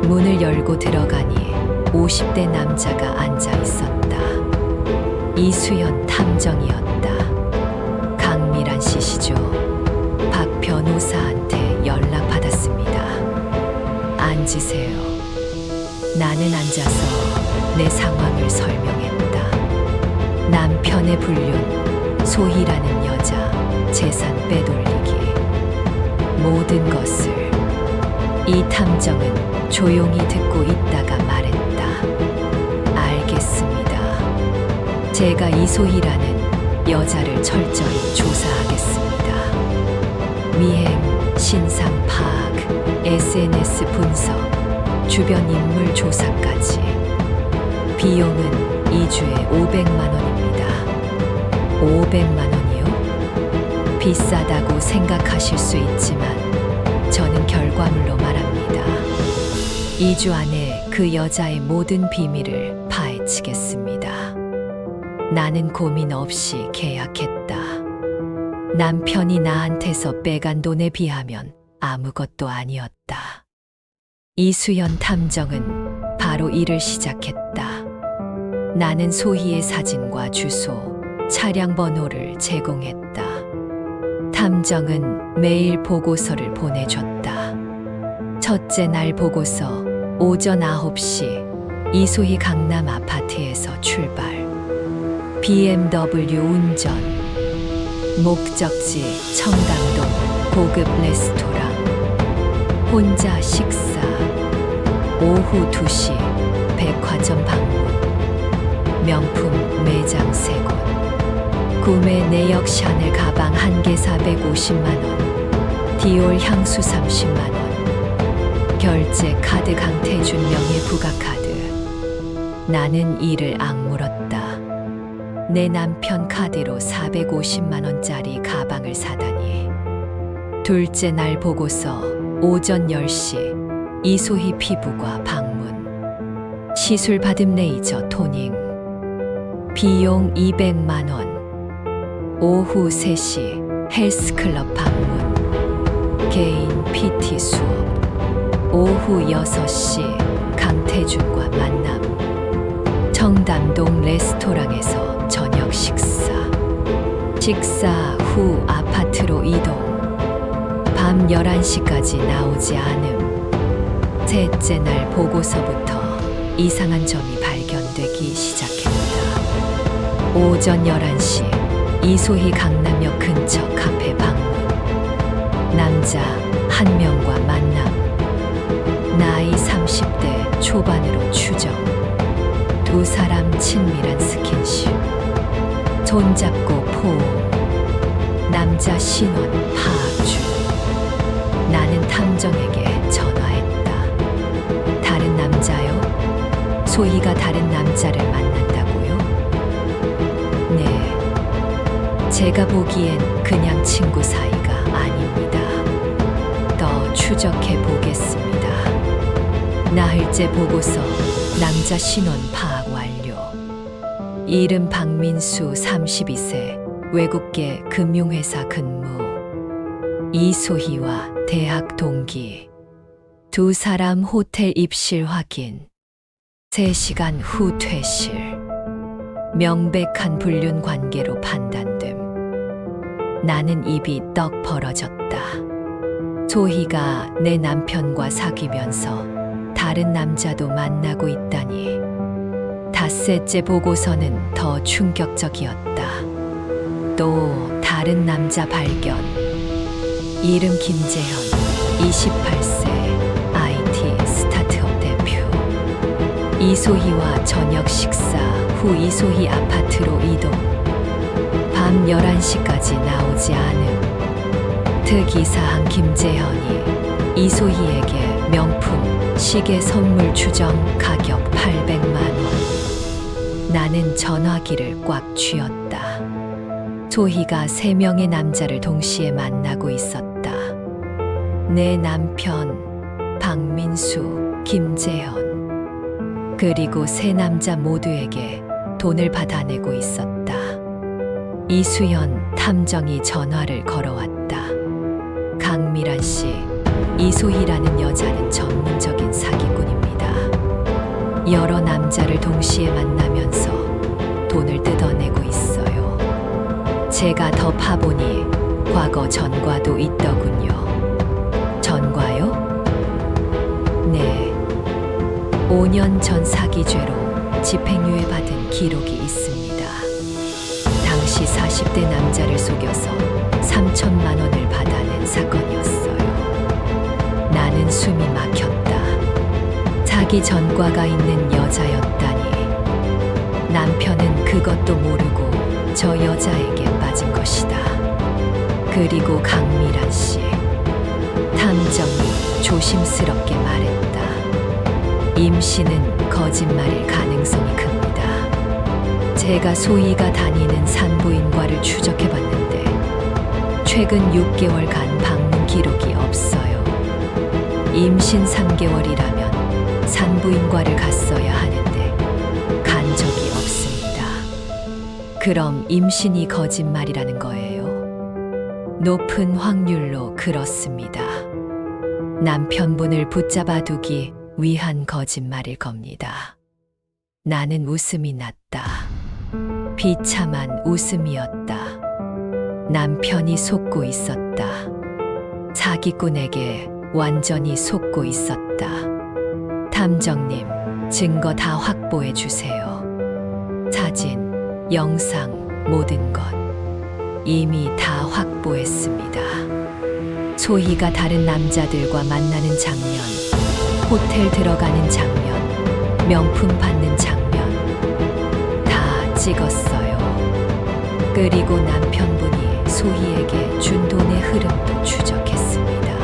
문을 열고 들어가니 50대 남자가 앉아 있었다. 이수연 탐정이었다. 강미란 씨시죠? 박 변호사한테 연락받았습니다. 앉으세요. 나는 앉아서 내 상황을 설명했다. 남편의 불륜, 소희라는 여자, 재산 빼돌리기. 모든 것을. 이 탐정은 조용히 듣고 있다가 말했다. 알겠습니다. 제가 이소희라는 여자를 철저히 조사하겠습니다. 미행, 신상 파악, SNS 분석, 주변 인물 조사까지. 비용은 2주에 500만 원입니다. 500만 원이요? 비싸다고 생각하실 수 있지만 저는 결과물로 말합니다. 2주 안에 그 여자의 모든 비밀을 파헤치겠습니다. 나는 고민 없이 계약했다. 남편이 나한테서 빼간 돈에 비하면 아무것도 아니었다. 이수연 탐정은 바로 일을 시작했다. 나는 소희의 사진과 주소, 차량 번호를 제공했다. 탐정은 매일 보고서를 보내줬다. 첫째 날 보고서 오전 9시 이소희 강남 아파트에서 출발. BMW 운전. 목적지 청담동 고급 레스토랑. 혼자 식사. 오후 2시 백화점 방문. 명품 매장 3곳. 구매 내역 샤넬 가방 1개 450만 원, 디올 향수 30만 원, 결제 카드 강태준 명의 부가카드. 나는 이를 악물었다. 내 남편 카드로 450만 원짜리 가방을 사다니. 둘째 날 보고서 오전 10시 이소희 피부과 방문. 시술 받음 레이저 토닝. 비용 200만 원. 오후 3시 헬스클럽 방문. 개인 PT 수업. 오후 6시 강태준과 만남. 청담동 레스토랑에서 저녁 식사. 식사 후 아파트로 이동. 밤 11시까지 나오지 않음. 셋째 날 보고서부터 이상한 점이 발견되기 시작했다. 오전 11시 이소희 강남역 근처 카페 방문. 남자 1명과 만남. 나이 30대 초반으로 추정. 두 사람 친밀한 스킨십. 손잡고 포옹. 남자 신원 파악 중. 나는 탐정에게 전화했다. 다른 남자요? 소희가 다른 남자를 만난다고요? 네. 제가 보기엔 그냥 친구 사이가 아닙니다. 더 추적해 보겠습니다. 나흘째 보고서 남자 신원 파악 완료. 이름 박민수 32세, 외국계 금융회사 근무. 이소희와 대학 동기. 두 사람 호텔 입실 확인. 3시간 후 퇴실. 명백한 불륜 관계로 판단됨. 나는 입이 떡 벌어졌다. 소희가 내 남편과 사귀면서 다른 남자도 만나고 있다니. 닷새째 보고서는 더 충격적이었다. 또 다른 남자 발견. 이름 김재현, 28세, IT 스타트업 대표. 이소희와 저녁 식사 후 이소희 아파트로 이동. 밤 11시까지 나오지 않음. 특이사항 김재현이 이소희에게 명품 시계 선물 추정 가격 800만 원. 나는 전화기를 꽉 쥐었다. 소희가 3명의 남자를 동시에 만나고 있었다. 내 남편, 박민수, 김재현. 그리고 3 남자 모두에게 돈을 받아내고 있었다. 이수연 탐정이 전화를 걸어왔다. 강미란 씨, 이소희라는 여자는 전문적인 사기꾼입니다. 여러 남자를 동시에 만나면서 돈을 뜯어내고 있어요. 제가 더 파보니 과거 전과도 있더군요. 전과요? 네. 5년 전 사기죄로 집행유예 받은 기록이 있습니다. 당시 40대 남자를 속여서 3천만 원을 받아낸 사건이었어요. 나는 숨이 막혔다. 사기 전과가 있는 여자였다니. 남편은 그것도 모르고 저 여자에게 빠진 것이다. 그리고 강미란 씨. 탐정이 조심스럽게 말했다. 임신은 거짓말일 가능성이 큽니다. 제가 소희가 다니는 산부인과를 추적해봤는데 최근 6개월간 방문 기록이 없어요. 임신 3개월이라면 산부인과를 갔어야 하는데 간 적이 없습니다. 그럼 임신이 거짓말이라는 거예요? 높은 확률로 그렇습니다. 남편분을 붙잡아두기 위한 거짓말일 겁니다. 나는 웃음이 났다. 비참한 웃음이었다. 남편이 속고 있었다. 사기꾼에게 완전히 속고 있었다. 탐정님, 증거 다 확보해 주세요. 사진, 영상, 모든 것. 이미 다 확보했습니다. 소희가 다른 남자들과 만나는 장면, 호텔 들어가는 장면, 명품 받는 장면 다 찍었어요. 그리고 남편분이 소희에게 준 돈의 흐름도 추적했습니다.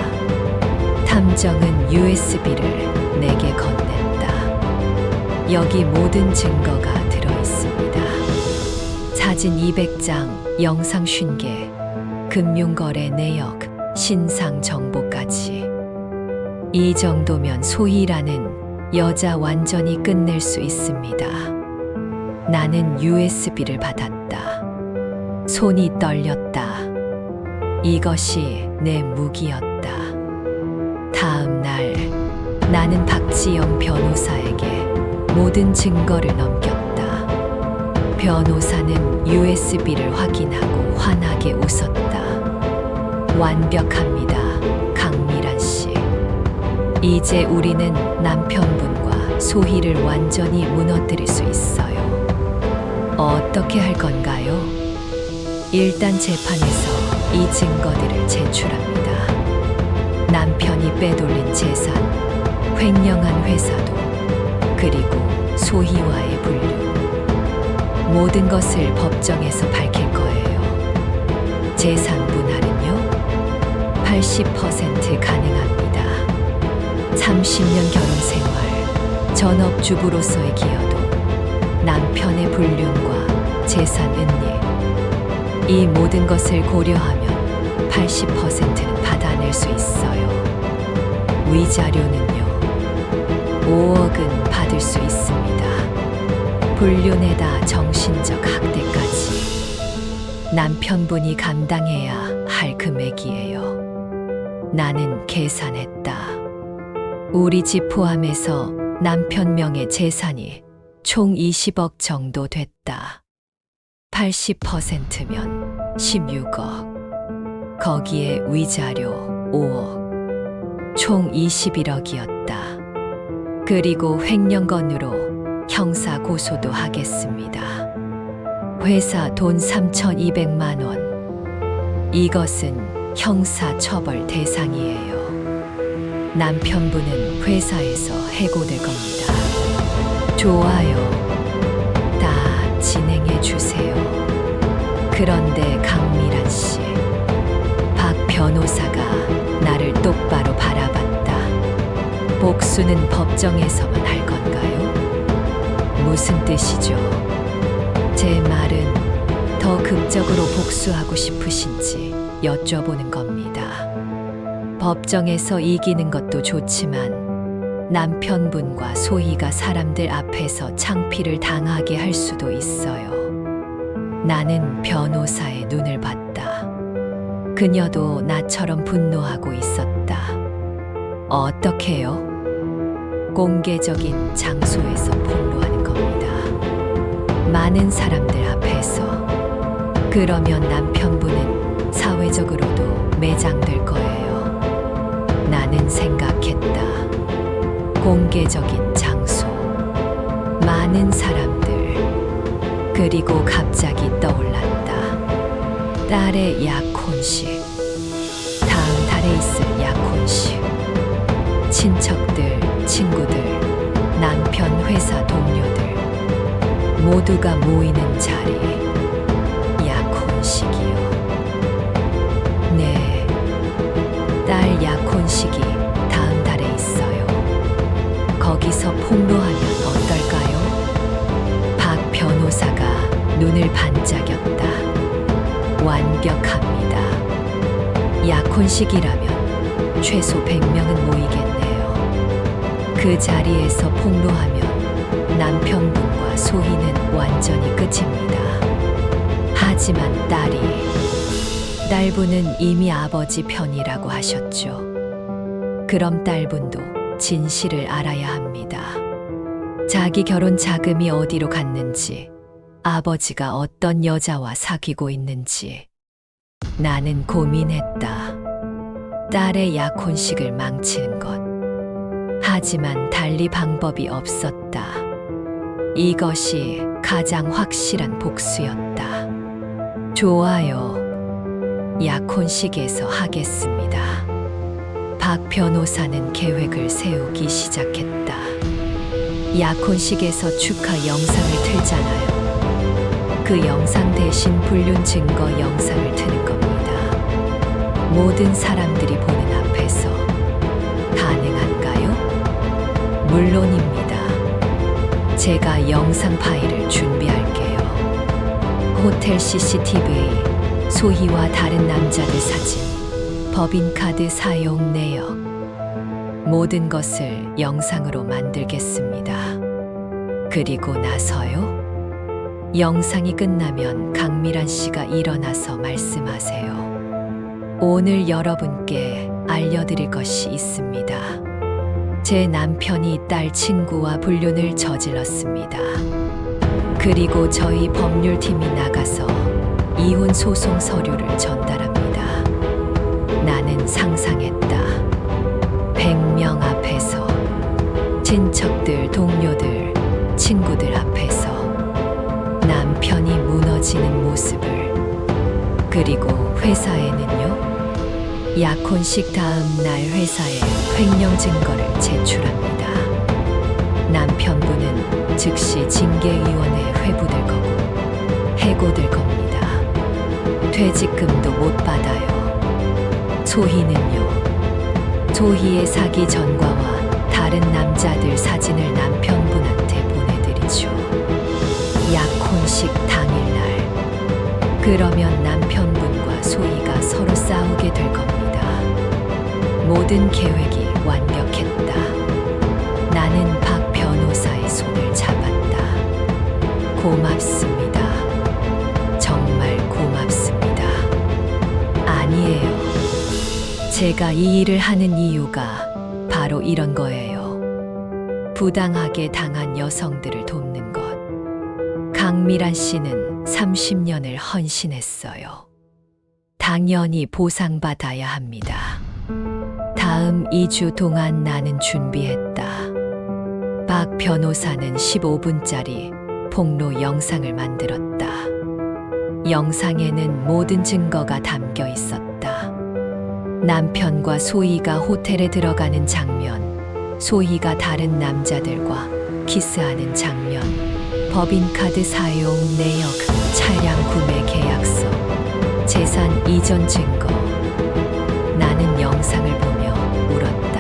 탐정은 USB를 내게 건넸다. 여기 모든 증거가 들어 있습니다. 사진 200장, 영상 50개, 금융거래 내역, 신상 정보까지. 이 정도면 소희라는 여자 완전히 끝낼 수 있습니다. 나는 USB를 받았다. 손이 떨렸다. 이것이 내 무기였다. 다음 날 나는 박지영 변호사에게 모든 증거를 넘겼다. 변호사는 USB를 확인하고 환하게 웃었다. 완벽합니다, 강미란 씨. 이제 우리는 남편분과 소희를 완전히 무너뜨릴 수 있어요. 어떻게 할 건가요? 일단 재판에서 이 증거들을 제출합니다. 남편이 빼돌린 재산, 횡령한 회사도, 그리고 소희와의 분류. 모든 것을 법정에서 밝힐 거예요. 재산 분할은요? 80% 가능합니다. 30년 결혼 생활, 전업주부로서의 기여도, 남편의 불륜과 재산 은닉, 이 모든 것을 고려하면 80%는 받아낼 수 있어요. 위자료는요, 5억은 받을 수 있습니다. 불륜에다 정신적 학대까지. 남편분이 감당해야 할 금액이에요. 나는 계산했다. 우리 집 포함해서 남편 명의 재산이 총 20억 정도 됐다. 80%면 16억. 거기에 위자료 5억. 총 21억이었다. 그리고 횡령건으로 형사 고소도 하겠습니다. 회사 돈 3,200만 원. 이것은 형사 처벌 대상이에요. 남편분은 회사에서 해고될 겁니다. 좋아요. 다 진행해 주세요. 그런데 강미란 씨, 박 변호사가 나를 똑바로 바라봤다. 복수는 법정에서만 할 건가요? 무슨 뜻이죠? 제 말은 더 극적으로 복수하고 싶으신지 여쭤보는 겁니다. 법정에서 이기는 것도 좋지만 남편분과 소희가 사람들 앞에서 창피를 당하게 할 수도 있어요. 나는 변호사의 눈을 봤다. 그녀도 나처럼 분노하고 있었다. 어떻게요? 공개적인 장소에서 폭로하는 겁니다. 많은 사람들 앞에서. 그러면 남편분은 사회적으로도 매장될 거예요. 나는 생각했다. 공개적인 장소, 많은 사람들, 그리고 갑자기 떠올랐다. 딸의 약혼식. 다음 달에 있을 약혼식. 친척들, 친구들, 남편 회사 동료들 모두가 모이는 자리. 약혼식이요. 네, 딸 약혼식이 다음 달에 있어요. 거기서 폭로하면 어떨까요? 박 변호사가 눈을 반짝였다. 완벽합니다. 약혼식이라면 최소 100명은 모이겠네요. 그 자리에서 폭로하면 남편분과 소희는 완전히 끝입니다. 하지만 딸분은 이미 아버지 편이라고 하셨죠. 그럼 딸분도 진실을 알아야 합니다. 자기 결혼 자금이 어디로 갔는지, 아버지가 어떤 여자와 사귀고 있는지. 나는 고민했다. 딸의 약혼식을 망치는 것. 하지만 달리 방법이 없었다. 이것이 가장 확실한 복수였다. 좋아요. 약혼식에서 하겠습니다. 박 변호사는 계획을 세우기 시작했다. 약혼식에서 축하 영상을 틀잖아요. 그 그 영상 대신 불륜 증거 영상을 트는 겁니다. 모든 사람들이 보는 앞에서. 가능한가요? 물론입니다. 제가 영상 파일을 준비할게요. 호텔 CCTV, 소희와 다른 남자들 사진, 법인카드 사용 내역, 모든 것을 영상으로 만들겠습니다. 그리고 나서요? 영상이 끝나면 강미란 씨가 일어나서 말씀하세요. 오늘 여러분께 알려드릴 것이 있습니다. 제 남편이 딸 친구와 불륜을 저질렀습니다. 그리고 저희 법률팀이 나가서 이혼 소송 서류를 전달합니다. 나는 상상했다. 100명 앞에서, 친척들, 동료들, 친구들 앞에서 남편이 무너지는 모습을. 그리고 회사에는요? 약혼식 다음 날 회사에 횡령 증거를 제출합니다. 남편분은 즉시 징계위원회에 회부될 거고 해고될 겁니다. 퇴직금도 못 받아요. 소희는요? 소희의 사기 전과와 다른 남자들 사진을 남편분한테 보내드리죠. 약혼식 당일날. 그러면 남편분과 소희가 서로 싸우게 될 겁니다. 모든 계획이 완벽했다. 나는 박 변호사의 손을 잡았다. 고맙습니다. 정말 고맙습니다. 아니에요. 제가 이 일을 하는 이유가 바로 이런 거예요. 부당하게 당한 여성들을 돕는 것. 강미란 씨는 30년을 헌신했어요. 당연히 보상받아야 합니다. 다음 2주 동안 나는 준비했다. 박 변호사는 15분짜리 폭로 영상을 만들었다. 영상에는 모든 증거가 담겨 있었다. 남편과 소희가 호텔에 들어가는 장면, 소희가 다른 남자들과 키스하는 장면, 법인카드 사용 내역, 차량 구매 계약서, 재산 이전 증거. 나는 영상을 보며 울었다.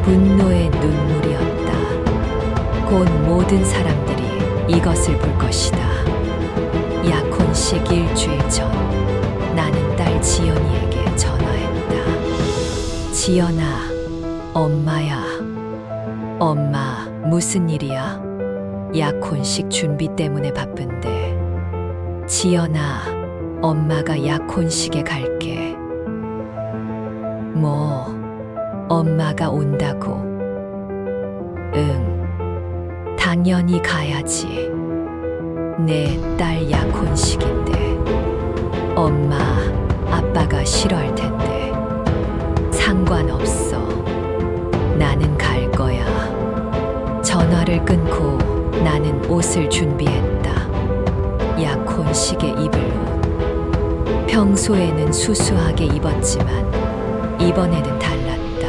분노의 눈물이었다. 곧 모든 사람들이 이것을 볼 것이다. 약혼식 일주일 전, 나는 딸 지연이에게 전화했다. 지연아, 엄마야. 엄마, 무슨 일이야? 약혼식 준비 때문에 바쁜데. 지연아, 엄마가 약혼식에 갈게. 뭐, 엄마가 온다고? 응, 당연히 가야지. 내 딸 약혼식인데. 엄마, 아빠가 싫어할 텐데. 상관없어. 나는 갈 거야. 전화를 끊고 나는 옷을 준비했다. 약혼식에 입을 옷. 평소에는 수수하게 입었지만 이번에는 달랐다.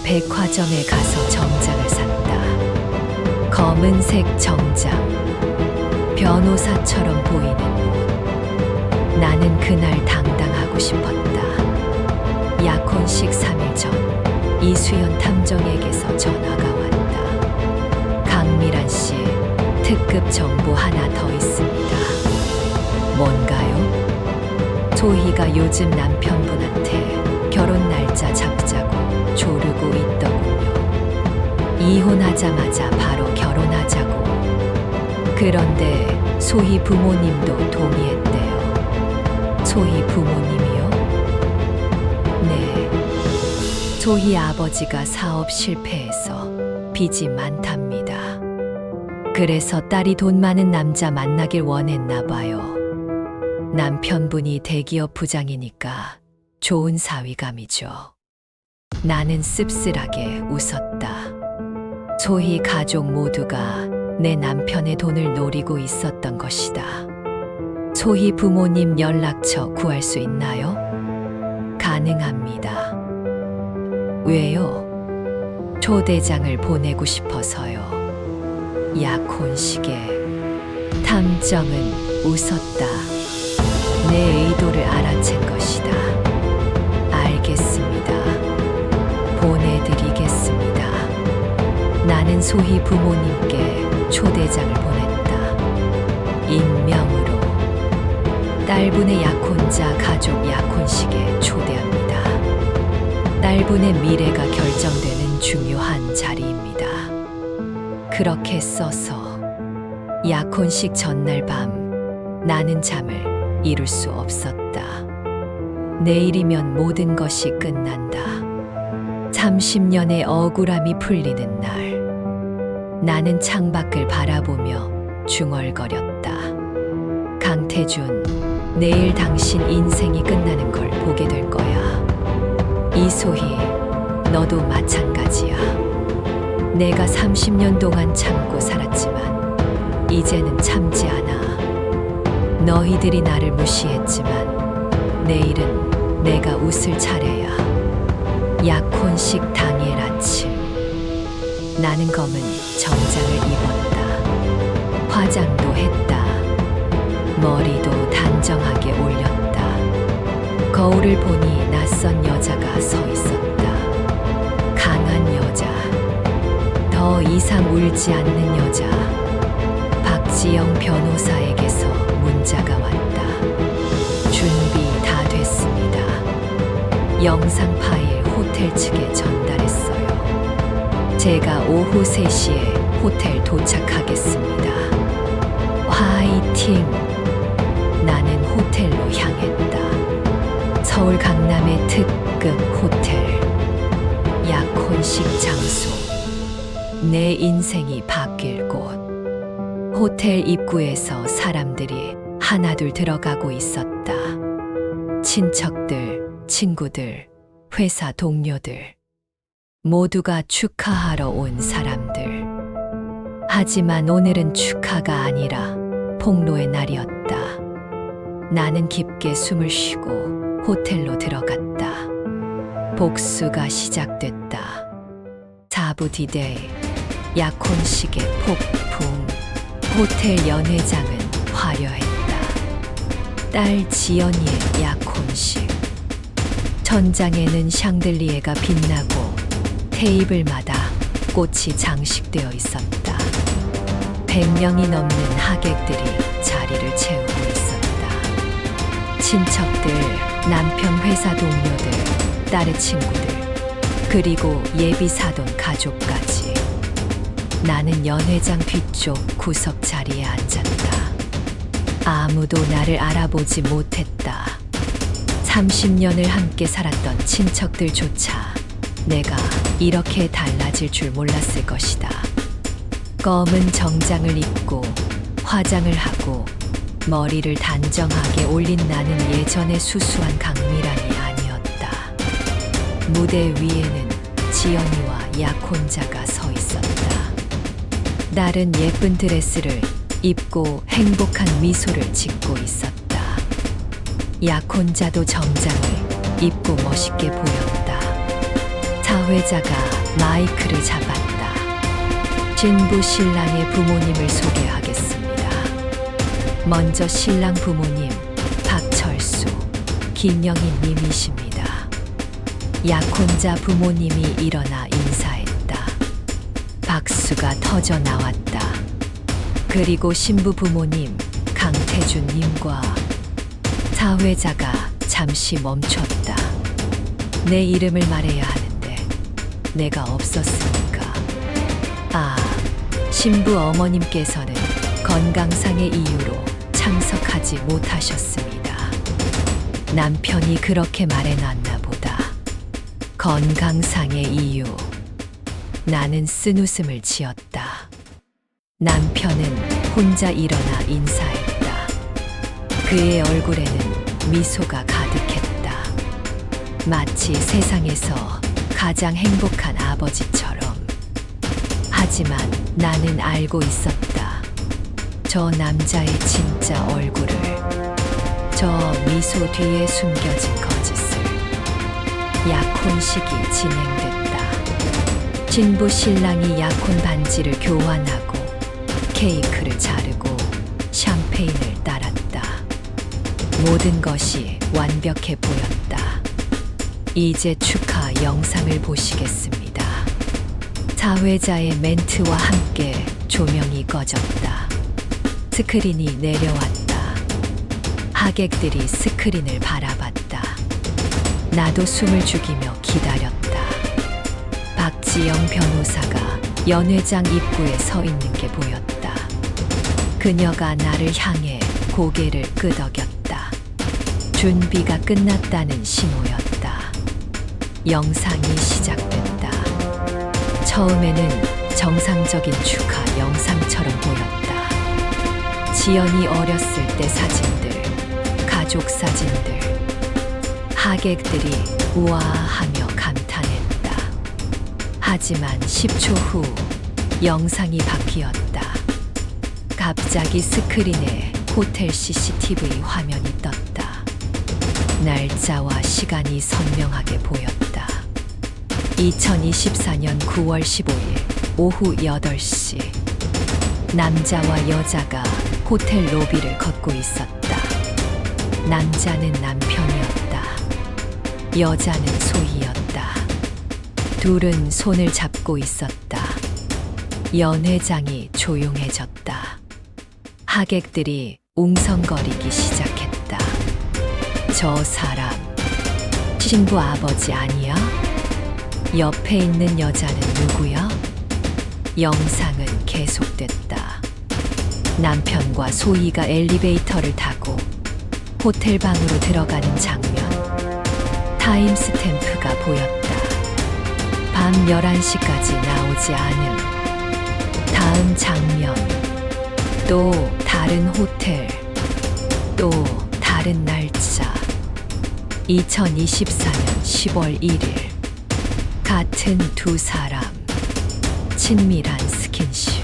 백화점에 가서 정장을 샀다. 검은색 정장. 변호사처럼 보이는 옷. 나는 그날 당당하고 싶었다. 약혼식 3일 전 이수연 탐정에게서 전화가 왔다. 강미란 씨, 특급 정보 하나 더 있습니다. 뭔가요? 소희가 요즘 남편분한테 결혼 날짜 잡자고 조르고 있더군요. 이혼하자마자 바로 결혼하자고. 그런데 소희 부모님도 동의했대요. 소희 부모님이요? 네. 소희 아버지가 사업 실패해서 빚이 많답니다. 그래서 딸이 돈 많은 남자 만나길 원했나 봐요. 남편분이 대기업 부장이니까 좋은 사위감이죠. 나는 씁쓸하게 웃었다. 소희 가족 모두가 내 남편의 돈을 노리고 있었던 것이다. 소희 부모님 연락처 구할 수 있나요? 가능합니다. 왜요? 초대장을 보내고 싶어서요. 약혼식에. 탐정은 웃었다. 내 의도를 알아챈 것이다. 알겠습니다. 보내드리겠습니다. 나는 소희 부모님께 초대장을 보냈다. 익명으로 딸분의 약혼자 가족 약혼식에 초대합니다. 딸분의 미래가 결정되는 중요한 자리입니다. 그렇게 써서 약혼식 전날 밤 나는 잠을 이룰 수 없었다. 내일이면 모든 것이 끝난다. 30년의 억울함이 풀리는 날, 나는 창밖을 바라보며 중얼거렸다. 강태준, 내일 당신 인생이 끝나는 걸 보게 될 거야. 이소희, 너도 마찬가지야. 내가 30년 동안 참고 살았지만 이제는 참지 않아. 너희들이 나를 무시했지만 내일은 내가 웃을 차례야. 약혼식 당일 아침, 나는 검은 정장을 입었다. 화장도 했다. 머리도 단정하게 올렸다. 거울을 보니 낯선 여자가 서 있었다. 강한 여자, 더 이상 울지 않는 여자. 박지영 변호사에게서 문자가 왔다. 준비 다 됐습니다. 영상 파일 호텔 측에 전달했어요. 제가 오후 3시에 호텔 도착하겠습니다. 화이팅! 나는 호텔로 향했다. 서울 강남의 특급 호텔. 약혼식 장소. 내 인생이 바뀔 곳. 호텔 입구에서 사람들이 하나둘 들어가고 있었다. 친척들, 친구들, 회사 동료들. 모두가 축하하러 온 사람들. 하지만 오늘은 축하가 아니라 폭로의 날이었다. 나는 깊게 숨을 쉬고 호텔로 들어갔다. 복수가 시작됐다. 4부 디데이, 약혼식의 폭풍. 호텔 연회장은 화려했다. 딸 지연이의 약혼식. 천장에는 샹들리에가 빛나고 테이블마다 꽃이 장식되어 있었다. 100명이 넘는 하객들이 자리를 채우고 있었다. 친척들, 남편 회사 동료들, 딸의 친구들, 그리고 예비 사돈 가족까지. 나는 연회장 뒤쪽 구석 자리에 앉았다. 아무도 나를 알아보지 못했다. 30년을 함께 살았던 친척들조차 내가 이렇게 달라질 줄 몰랐을 것이다. 검은 정장을 입고 화장을 하고 머리를 단정하게 올린 나는 예전의 수수한 강미란이 아니었다. 무대 위에는 지연이와 약혼자가 서 있었다. 딸은 예쁜 드레스를 입고 행복한 미소를 짓고 있었다. 약혼자도 정장을 입고 멋있게 보였다. 사회자가 마이크를 잡았다. 신부 신랑의 부모님을 소개하겠습니다. 먼저 신랑 부모님 박철수, 김영희 님이십니다. 약혼자 부모님이 일어나 인사했다. 박수가 터져 나왔다. 그리고 신부 부모님 강태준 님과 사회자가 잠시 멈췄다. 내 이름을 말해야 하는데 내가 없었으니까. 신부 어머님께서는 건강상의 이유로 참석하지 못하셨습니다. 남편이 그렇게 말해놨나 보다. 건강상의 이유. 나는 쓴웃음을 지었다. 남편은 혼자 일어나 인사했다. 그의 얼굴에는 미소가 가득했다. 마치 세상에서 가장 행복한 아버지처럼. 하지만 나는 알고 있었다. 저 남자의 진짜 얼굴을. 저 미소 뒤에 숨겨진 거짓을. 약혼식이 진행됐다. 신부 신랑이 약혼 반지를 교환하고 케이크를 자르고 샴페인을 따랐다. 모든 것이 완벽해 보였다. 이제 축하 영상을 보시겠습니다. 사회자의 멘트와 함께 조명이 꺼졌다. 스크린이 내려왔다. 하객들이 스크린을 바라봤다. 나도 숨을 죽이며 기다렸다. 박지영 변호사가 연회장 입구에 서 있는 게 보였다. 그녀가 나를 향해 고개를 끄덕였다. 준비가 끝났다는 신호였다. 영상이 시작됐다. 처음에는 정상적인 축하 영상처럼 보였다. 지연이 어렸을 때 사진들, 가족 사진들. 하객들이 우아하며 감탄했다. 하지만 10초 후 영상이 바뀌었다. 갑자기 스크린에 호텔 CCTV 화면이 떴다. 날짜와 시간이 선명하게 보였다. 2024년 9월 15일 오후 8시. 남자와 여자가 호텔 로비를 걷고 있었다. 남자는 남편이었다. 여자는 소희였다. 둘은 손을 잡고 있었다. 연회장이 조용해졌다. 하객들이 웅성거리기 시작했다. 저 사람 신부 아버지 아니야? 옆에 있는 여자는 누구야? 영상은 계속됐다. 남편과 소희가 엘리베이터를 타고 호텔 방으로 들어가는 장면. 타임 스탬프가 보였다. 밤 11시까지 나오지 않음. 다음 장면. 또 다른 호텔. 또 다른 날짜. 2024년 10월 1일. 같은 두 사람. 친밀한 스킨십.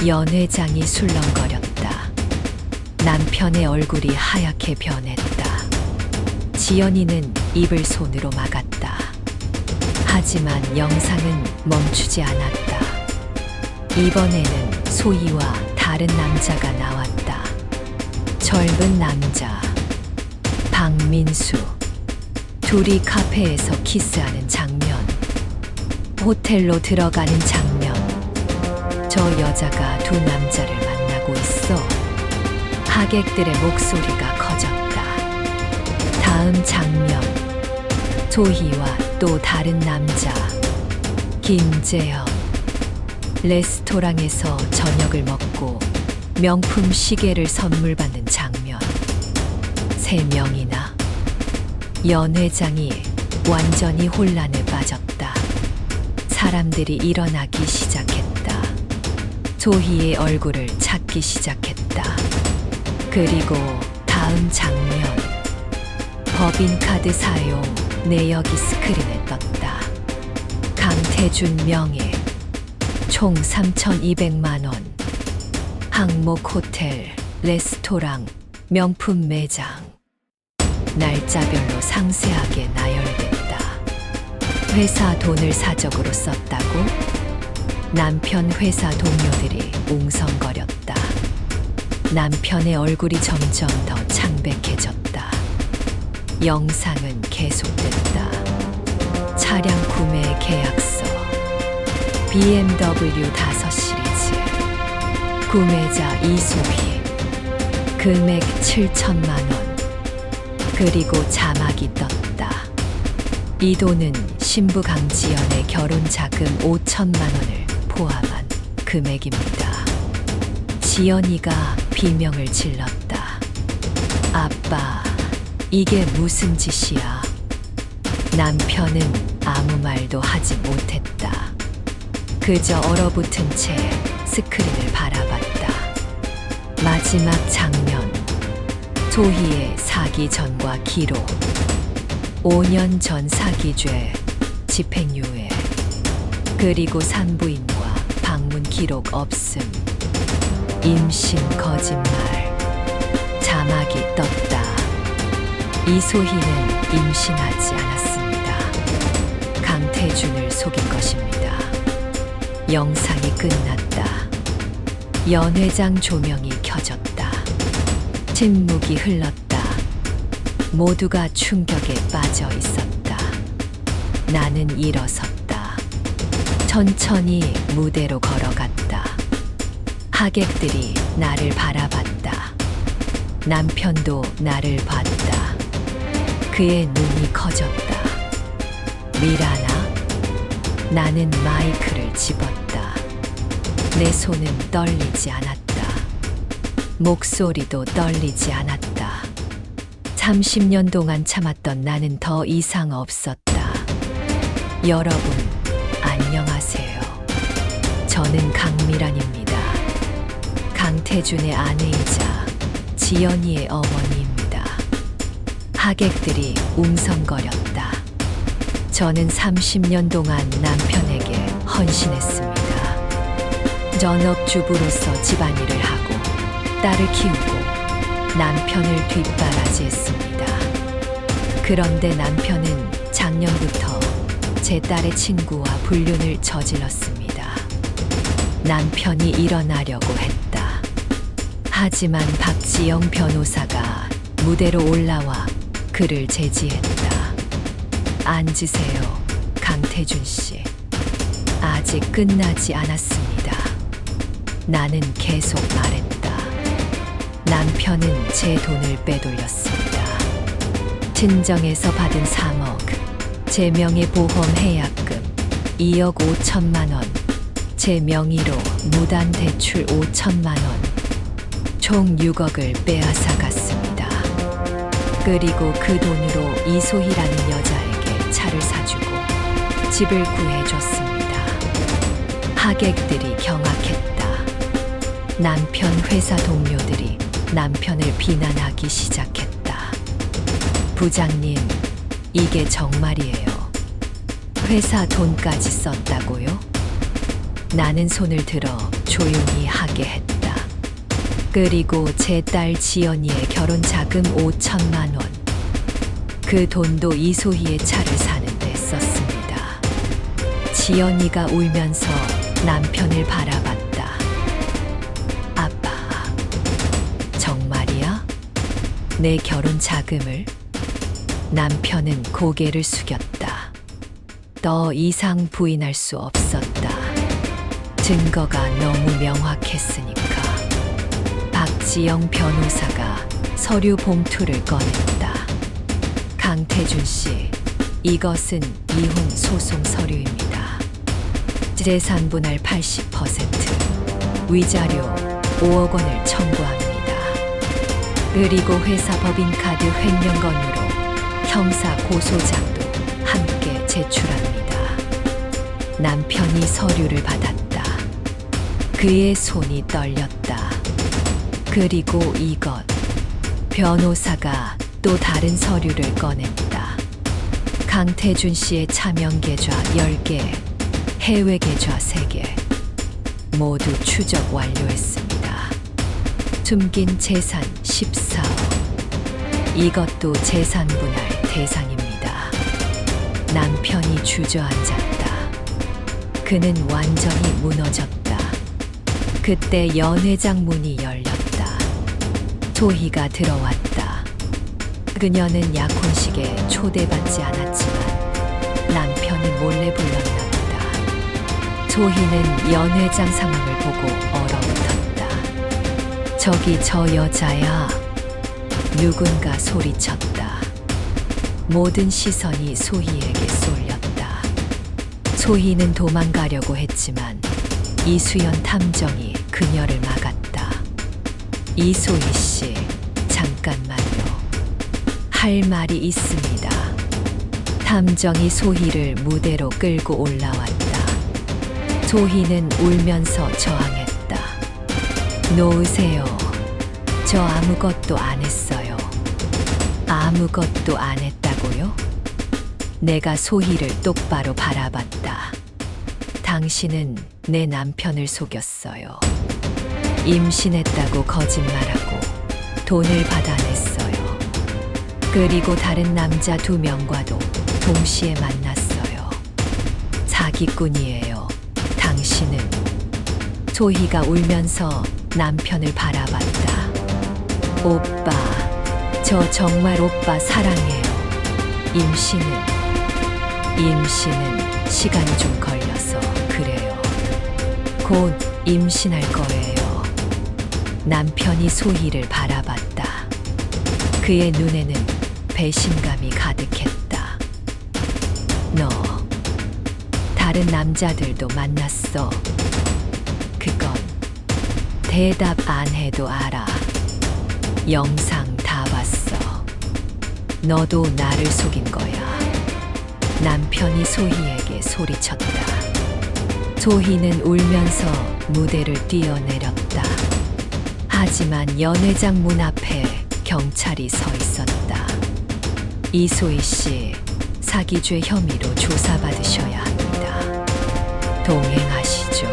연회장이 술렁거렸다. 남편의 얼굴이 하얗게 변했다. 지연이는 입을 손으로 막았다. 하지만 영상은 멈추지 않았다. 이번에는 소희와 다른 남자가 나왔다. 젊은 남자. 박민수. 둘이 카페에서 키스하는 장면. 호텔로 들어가는 장면. 저 여자가 두 남자를 만나고 있어. 하객들의 목소리가 커졌다. 다음 장면. 소희와 또 다른 남자. 김재현. 레스토랑에서 저녁을 먹고 명품 시계를 선물 받는 장면. 3명이나. 연회장이 완전히 혼란에 빠졌다. 사람들이 일어나기 시작했다. 소희의 얼굴을 찾기 시작했다. 그리고 다음 장면. 법인카드 사용 내역이 스크린에 떴다. 강태준 명의 총 3,200만 원. 항목 호텔, 레스토랑, 명품 매장. 날짜별로 상세하게 나열됐다. 회사 돈을 사적으로 썼다고? 남편 회사 동료들이 웅성거렸다. 남편의 얼굴이 점점 더 창백해졌다. 영상은 계속됐다. 차량 구매 계약서. BMW 5 시리즈. 구매자 이소희. 금액 7천만 원. 그리고 자막이 떴다. 이 돈은 신부 강지연의 결혼 자금 5천만 원을 포함한 금액입니다. 지연이가 비명을 질렀다. 아빠, 이게 무슨 짓이야? 남편은 아무 말도 하지 못했다. 그저 얼어붙은 채 스크린을 바라봤다. 마지막 장면. 소희의 사기 전과 기록. 5년 전 사기죄, 집행유예. 그리고 산부인과 방문 기록 없음. 임신 거짓말. 자막이 떴다. 이소희는 임신하지 않았습니다. 강태준을 속인 것입니다. 영상이 끝났다. 연회장 조명이 켜졌다. 침묵이 흘렀다. 모두가 충격에 빠져 있었다. 나는 일어섰다. 천천히 무대로 걸어갔다. 하객들이 나를 바라봤다. 남편도 나를 봤다. 그의 눈이 커졌다. 미라나? 나는 마이크를 집었다. 내 손은 떨리지 않았다. 목소리도 떨리지 않았다. 30년 동안 참았던 나는 더 이상 없었다. 여러분, 안녕하세요. 저는 강미란입니다. 강태준의 아내이자 지연이의 어머니입니다. 하객들이 웅성거렸다. 저는 30년 동안 남편에게 헌신했습니다. 전업주부로서 집안일을 하고 딸을 키우고 남편을 뒷바라지했습니다. 그런데 남편은 작년부터 제 딸의 친구와 불륜을 저질렀습니다. 남편이 일어나려고 했다. 하지만 박지영 변호사가 무대로 올라와 그를 제지했다. 앉으세요, 강태준 씨. 아직 끝나지 않았습니다. 나는 계속 말했다. 남편은 제 돈을 빼돌렸습니다. 친정에서 받은 3억, 제 명의 보험 해약금 2억 5천만 원, 제 명의로 무단 대출 5천만 원, 총 6억을 빼앗아 갔습니다. 그리고 그 돈으로 이소희라는 여자에게 차를 사주고 집을 구해줬습니다. 하객들이 경악했다. 남편 회사 동료들이 남편을 비난하기 시작했다. 부장님, 이게 정말이에요. 회사 돈까지 썼다고요? 나는 손을 들어 조용히 하게 했다. 그리고 제 딸 지연이의 결혼 자금 5천만 원. 그 돈도 이소희의 차를 사는데 썼습니다. 지연이가 울면서 남편을 바라봤다. 아빠, 정말이야? 내 결혼 자금을? 남편은 고개를 숙였다. 더 이상 부인할 수 없었다. 증거가 너무 명확했으니까. 박지영 변호사가 서류 봉투를 꺼냈다. 강태준 씨, 이것은 이혼 소송 서류입니다. 재산 분할 80%, 위자료 5억 원을 청구합니다. 그리고 회사 법인카드 횡령 건으로 형사 고소장도 함께 제출합니다. 남편이 서류를 받았다. 그의 손이 떨렸다. 그리고 이것, 변호사가 또 다른 서류를 꺼냈다. 강태준 씨의 차명 계좌 10개, 해외 계좌 3개, 모두 추적 완료했습니다. 숨긴 재산 14억. 이것도 재산 분할 대상입니다. 남편이 주저앉았다. 그는 완전히 무너졌다. 그때 연회장 문이 열렸다. 소희가 들어왔다. 그녀는 약혼식에 초대받지 않았지만 남편이 몰래 불렀나 보다. 소희는 연회장 상황을 보고 얼어붙었다. 저기 저 여자야. 누군가 소리쳤다. 모든 시선이 소희에게 쏠렸다. 소희는 도망가려고 했지만 이수연 탐정이 그녀를 막았다. 이소희 씨, 잠깐만요. 할 말이 있습니다. 탐정이 소희를 무대로 끌고 올라왔다. 소희는 울면서 저항했다. 놓으세요. 저 아무것도 안 했어요. 아무것도 안 했다고요? 내가 소희를 똑바로 바라봤다. 당신은 내 남편을 속였어요. 임신했다고 거짓말하고 돈을 받아냈어요. 그리고 다른 남자 2명과도 동시에 만났어요. 사기꾼이에요. 당신은. 소희가 울면서 남편을 바라봤다. 오빠, 저 정말 오빠 사랑해요. 임신은 시간이 좀 걸려서 그래요. 곧 임신할 거예요. 남편이 소희를 바라봤다. 그의 눈에는 배신감이 가득했다. 너 다른 남자들도 만났어. 그건 대답 안 해도 알아. 영상 다 봤어. 너도 나를 속인 거야. 남편이 소희에게 소리쳤다. 소희는 울면서 무대를 뛰어내렸다. 하지만 연회장 문 앞에 경찰이 서 있었다. 이소희 씨, 사기죄 혐의로 조사받으셔야 합니다. 동행하시죠.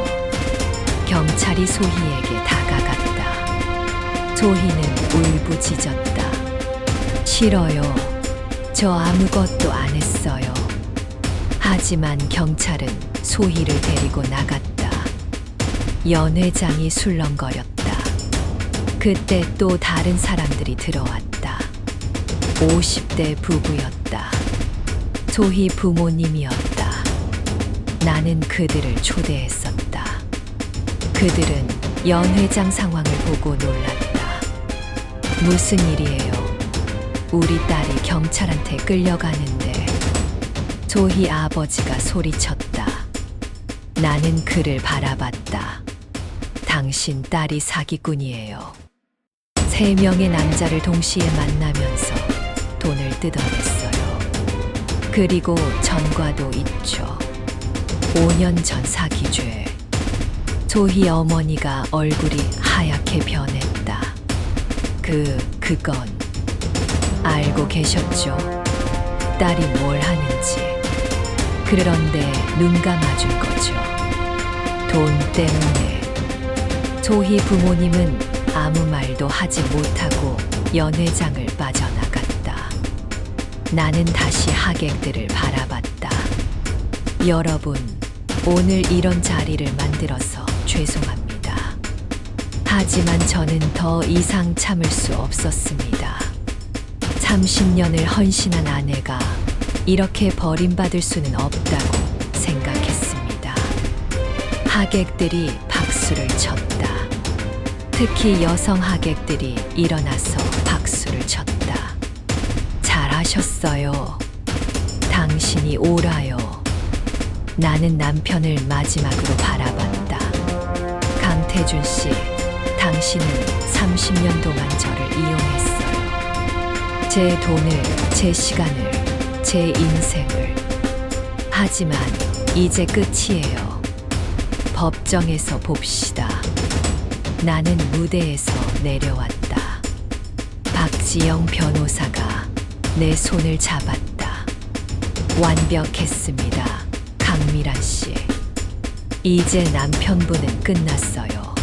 경찰이 소희에게 다가갔다. 소희는 울부짖었다. 싫어요. 저 아무것도 안 했어요. 하지만 경찰은 소희를 데리고 나갔다. 연회장이 술렁거렸다. 그때 또 다른 사람들이 들어왔다. 50대 부부였다. 소희 부모님이었다. 나는 그들을 초대했었다. 그들은 연회장 상황을 보고 놀랐다. 무슨 일이에요? 우리 딸이 경찰한테 끌려가는데. 소희 아버지가 소리쳤다. 나는 그를 바라봤다. 당신 딸이 사기꾼이에요. 3명의 남자를 동시에 만나면서 돈을 뜯어냈어요. 그리고 전과도 있죠. 5년 전 사기죄. 소희 어머니가 얼굴이 하얗게 변했다. 그건 알고 계셨죠? 딸이 뭘 하는지. 그런데 눈 감아준 거죠. 돈 때문에. 소희 부모님은 아무 말도 하지 못하고 연회장을 빠져나갔다. 나는 다시 하객들을 바라봤다. 여러분, 오늘 이런 자리를 만들어서 죄송합니다. 하지만 저는 더 이상 참을 수 없었습니다. 30년을 헌신한 아내가 이렇게 버림받을 수는 없다고 생각했습니다. 하객들이 박수를 쳤다. 특히 여성 하객들이 일어나서 박수를 쳤다. 잘하셨어요. 당신이 옳아요. 나는 남편을 마지막으로 바라봤다. 강태준 씨, 당신은 30년 동안 저를 이용했어요. 제 돈을, 제 시간을, 제 인생을. 하지만 이제 끝이에요. 법정에서 봅시다. 나는 무대에서 내려왔다. 박지영 변호사가 내 손을 잡았다. 완벽했습니다. 강미란 씨. 이제 남편분은 끝났어요.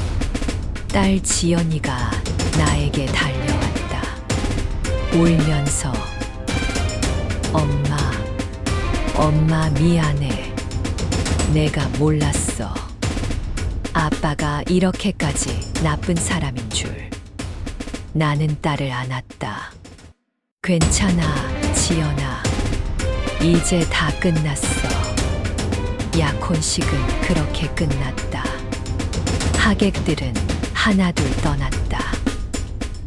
딸 지연이가 나에게 달려왔다. 울면서 엄마 미안해. 내가 몰랐어. 아빠가 이렇게까지 나쁜 사람인 줄. 나는 딸을 안았다. 괜찮아, 지연아. 이제 다 끝났어. 약혼식은 그렇게 끝났다. 하객들은 하나둘 떠났다.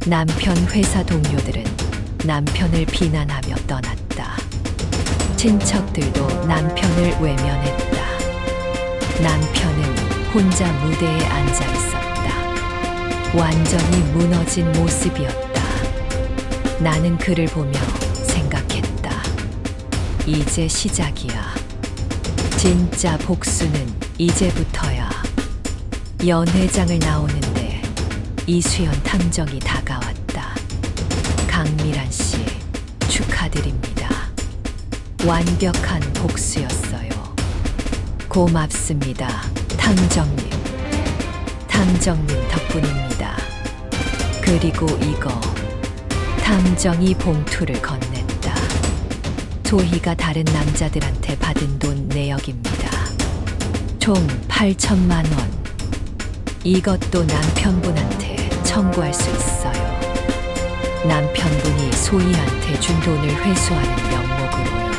남편 회사 동료들은 남편을 비난하며 떠났다. 친척들도 남편을 외면했다. 남편은 혼자 무대에 앉아 있었다. 완전히 무너진 모습이었다. 나는 그를 보며 생각했다. 이제 시작이야. 진짜 복수는 이제부터야. 연회장을 나오는데 이수연 탐정이 다가왔다. 강미란 씨, 축하드립니다. 완벽한 복수였어요. 고맙습니다, 탐정님. 탐정님 덕분입니다. 그리고 이거. 탐정이 봉투를 건넸다. 소희가 다른 남자들한테 받은 돈 내역입니다. 총 8천만 원. 이것도 남편분한테 청구할 수 있어요. 남편분이 소희한테 준 돈을 회수하는 명목으로요.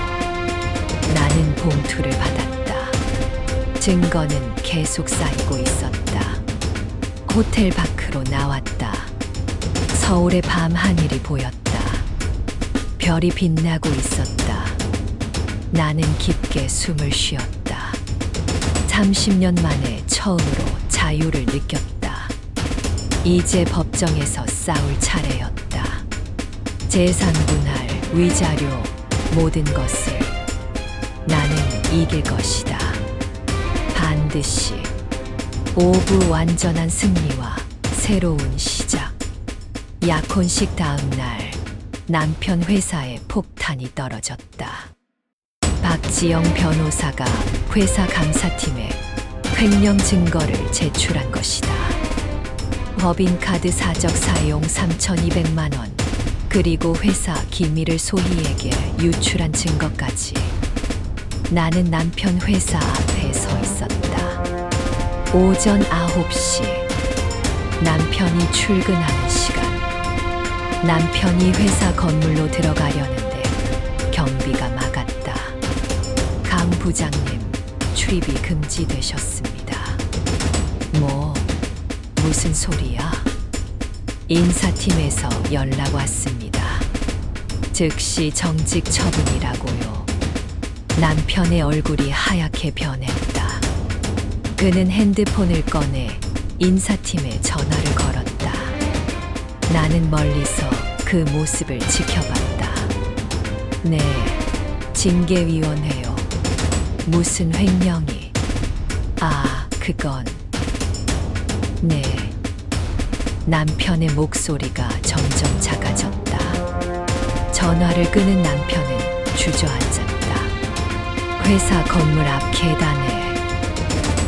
나는 봉투를 받았다. 증거는 계속 쌓이고 있었다. 호텔 밖으로 나왔다. 서울의 밤 하늘이 보였다. 별이 빛나고 있었다. 나는 깊게 숨을 쉬었다. 30년 만에 처음으로 자유를 느꼈다. 이제 법정에서 싸울 차례였다. 재산 분할, 위자료, 모든 것을 나는 이길 것이다. 반드시. 오부 완전한 승리와 새로운 시작. 약혼식 다음 날 남편 회사에 폭탄이 떨어졌다. 박지영 변호사가 회사 감사팀에 횡령 증거를 제출한 것이다. 법인카드 사적 사용 3,200만 원, 그리고 회사 기밀을 소희에게 유출한 증거까지. 나는 남편 회사 앞에 서 있었다. 오전 9시. 남편이 출근하는 시간. 남편이 회사 건물로 들어가려는데 경비가 막았다. 강 부장님, 출입이 금지되셨습니다. 무슨 소리야? 인사팀에서 연락 왔습니다. 즉시 정직 처분이라고요. 남편의 얼굴이 하얗게 변했다. 그는 핸드폰을 꺼내 인사팀에 전화를 걸었다. 나는 멀리서 그 모습을 지켜봤다. 네, 징계위원회요. 무슨 횡령이? 그건... 네. 남편의 목소리가 점점 작아졌다. 전화를 끄는 남편은 주저앉았다. 회사 건물 앞 계단에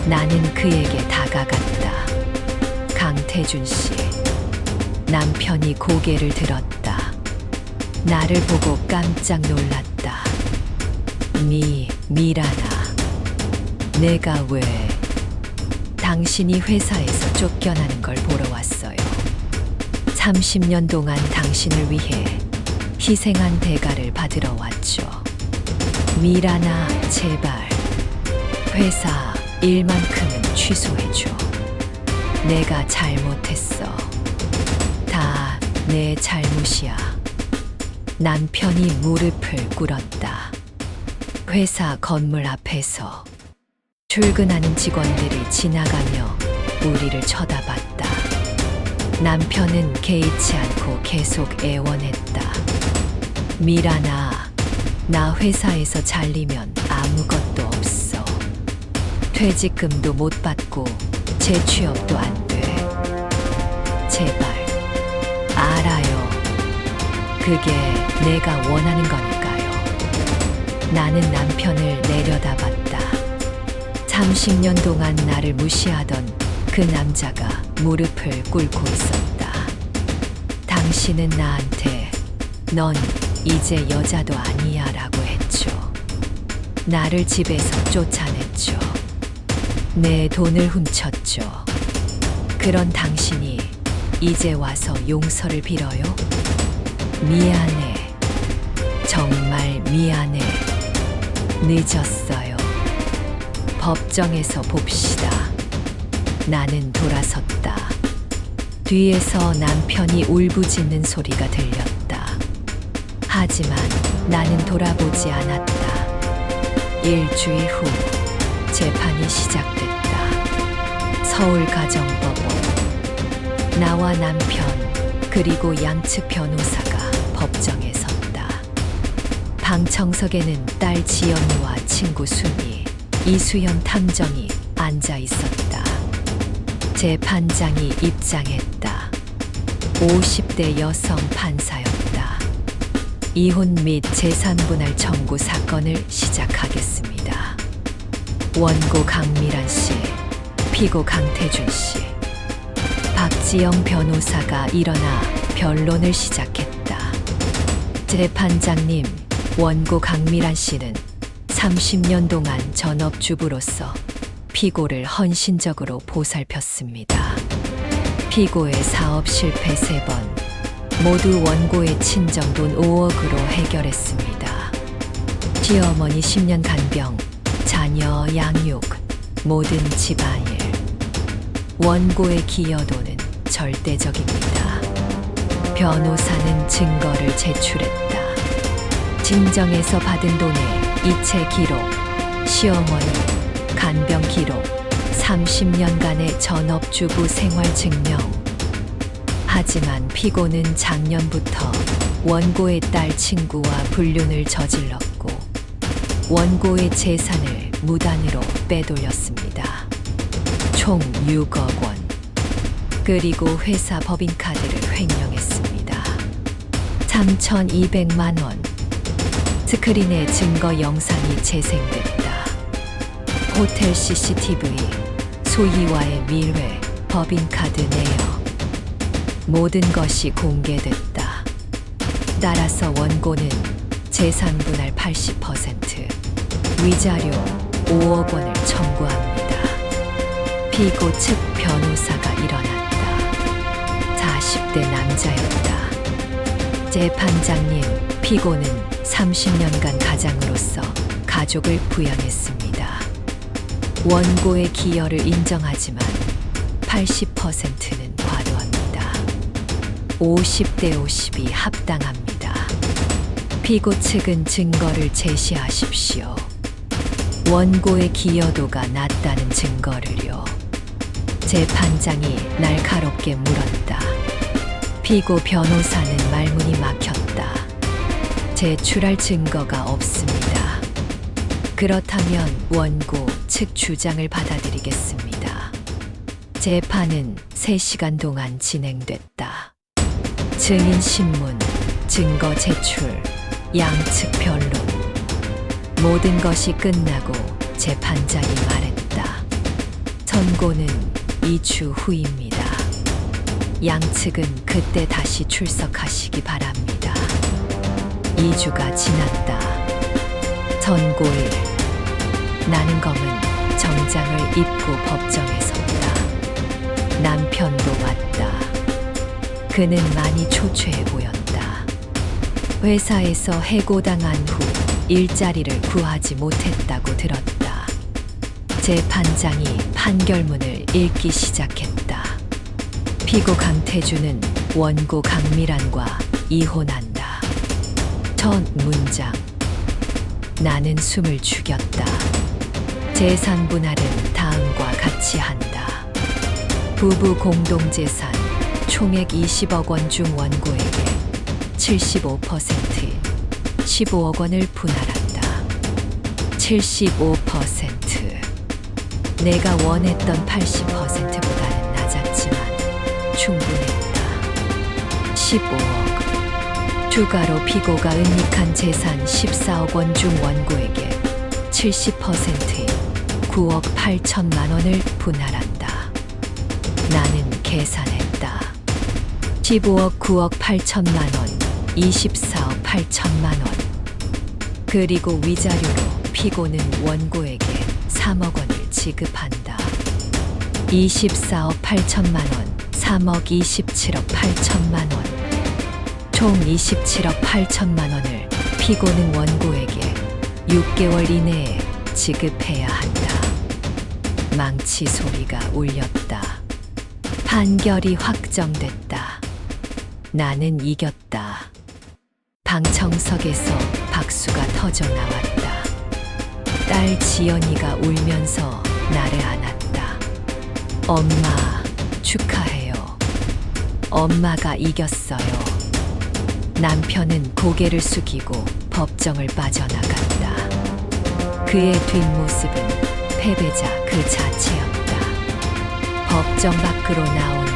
나는 그에게 다가갔다. 강태준 씨. 남편이 고개를 들었다. 나를 보고 깜짝 놀랐다. 미라나. 내가 왜? 당신이 회사에서 쫓겨나는 걸 보러 왔어요. 30년 동안 당신을 위해 희생한 대가를 받으러 왔죠. 미라나, 제발. 회사 일만큼은 취소해줘. 내가 잘못했어. 다 내 잘못이야. 남편이 무릎을 꿇었다. 회사 건물 앞에서 출근하는 직원들이 지나가며 우리를 쳐다봤다. 남편은 개의치 않고 계속 애원했다. 미라나, 나 회사에서 잘리면 아무것도 없어. 퇴직금도 못 받고 재취업도 안 돼. 제발. 알아요. 그게 내가 원하는 거니까요. 나는 남편을 내려다봤다. 30년 동안 나를 무시하던 그 남자가 무릎을 꿇고 있었다. 당신은 나한테 넌 이제 여자도 아니야 라고 했죠. 나를 집에서 쫓아냈죠. 내 돈을 훔쳤죠. 그런 당신이 이제 와서 용서를 빌어요? 미안해. 정말 미안해. 늦었어요. 법정에서 봅시다. 나는 돌아섰다. 뒤에서 남편이 울부짖는 소리가 들렸다. 하지만 나는 돌아보지 않았다. 일주일 후 재판이 시작됐다. 서울가정법원. 나와 남편 그리고 양측 변호사가 법정에 섰다. 방청석에는 딸 지연이와 친구 순이, 이수연 탐정이 앉아 있었다. 재판장이 입장했다. 50대 여성 판사였다. 이혼 및 재산분할 청구 사건을 시작하겠습니다. 원고 강미란 씨, 피고 강태준 씨. 박지영 변호사가 일어나 변론을 시작했다. 재판장님, 원고 강미란 씨는 30년 동안 전업주부로서 피고를 헌신적으로 보살폈습니다. 피고의 사업 실패 3번, 모두 원고의 친정돈 5억으로 해결했습니다. 시어머니 10년 간병, 자녀 양육, 모든 집안일. 원고의 기여도는 절대적입니다. 변호사는 증거를 제출했다. 진정에서 받은 돈의 이체 기록, 시어머니 간병 기록, 30년간의 전업주부 생활 증명. 하지만 피고는 작년부터 원고의 딸 친구와 불륜을 저질렀고 원고의 재산을 무단으로 빼돌렸습니다. 총 6억 원. 그리고 회사 법인카드를 횡령했습니다. 3,200만 원. 스크린에 증거 영상이 재생됐다. 호텔 CCTV, 소희와의 밀회, 법인카드 내역. 모든 것이 공개됐다. 따라서 원고는 재산 분할 80%, 위자료 5억 원을 청구합니다. 피고 측 변호사가 일어났다. 40대 남자였다. 재판장님, 피고는 30년간 가장으로서 가족을 부양했습니다. 원고의 기여를 인정하지만 80%는 과도합니다. 50대 50이 합당합니다. 피고 측은 증거를 제시하십시오. 원고의 기여도가 낮다는 증거를요. 재판장이 날카롭게 물었다. 피고 변호사는 말문이 막혔다. 제출할 증거가 없습니다. 그렇다면 원고 측 주장을 받아들이겠습니다. 재판은 3시간 동안 진행됐다. 증인 신문, 증거 제출, 양측 변론. 모든 것이 끝나고 재판장이 말했다. 선고는 2주 후입니다. 양측은 그때 다시 출석하시기 바랍니다. 2주가 지났다. 선고일. 나는 검은 정장을 입고 법정에 섰다. 남편도 왔다. 그는 많이 초췌해 보였다. 회사에서 해고당한 후 일자리를 구하지 못했다고 들었다. 재판장이 판결문을 읽기 시작했다. 피고 강태주는 원고 강미란과 이혼한다. 첫 문장. 나는 숨을 죽였다. 재산 분할은 다음과 같이 한다. 부부 공동재산 총액 20억 원 중 원고에게 75%인 15억 원을 분할한다. 75%. 내가 원했던 80%보다는 낮았지만 충분했다. 15억. 추가로 피고가 은닉한 재산 14억 원 중 원고에게 70%인 9억 8천만 원을 분할한다. 나는 계산했다. 15억 9억 8천만 원, 24억 8천만 원. 그리고 위자료로 피고는 원고에게 3억 원을 지급한다. 24억 8천만 원, 3억 27억 8천만 원. 총 27억 8천만 원을 피고는 원고에게 6개월 이내에 지급해야 한다. 망치 소리가 울렸다. 판결이 확정됐다. 나는 이겼다. 방청석에서 박수가 터져 나왔다. 딸 지연이가 울면서 나를 안았다. 엄마, 축하해요. 엄마가 이겼어요. 남편은 고개를 숙이고 법정을 빠져나갔다. 그의 뒷모습은 패배자 그 자체였다. 법정 밖으로 나오니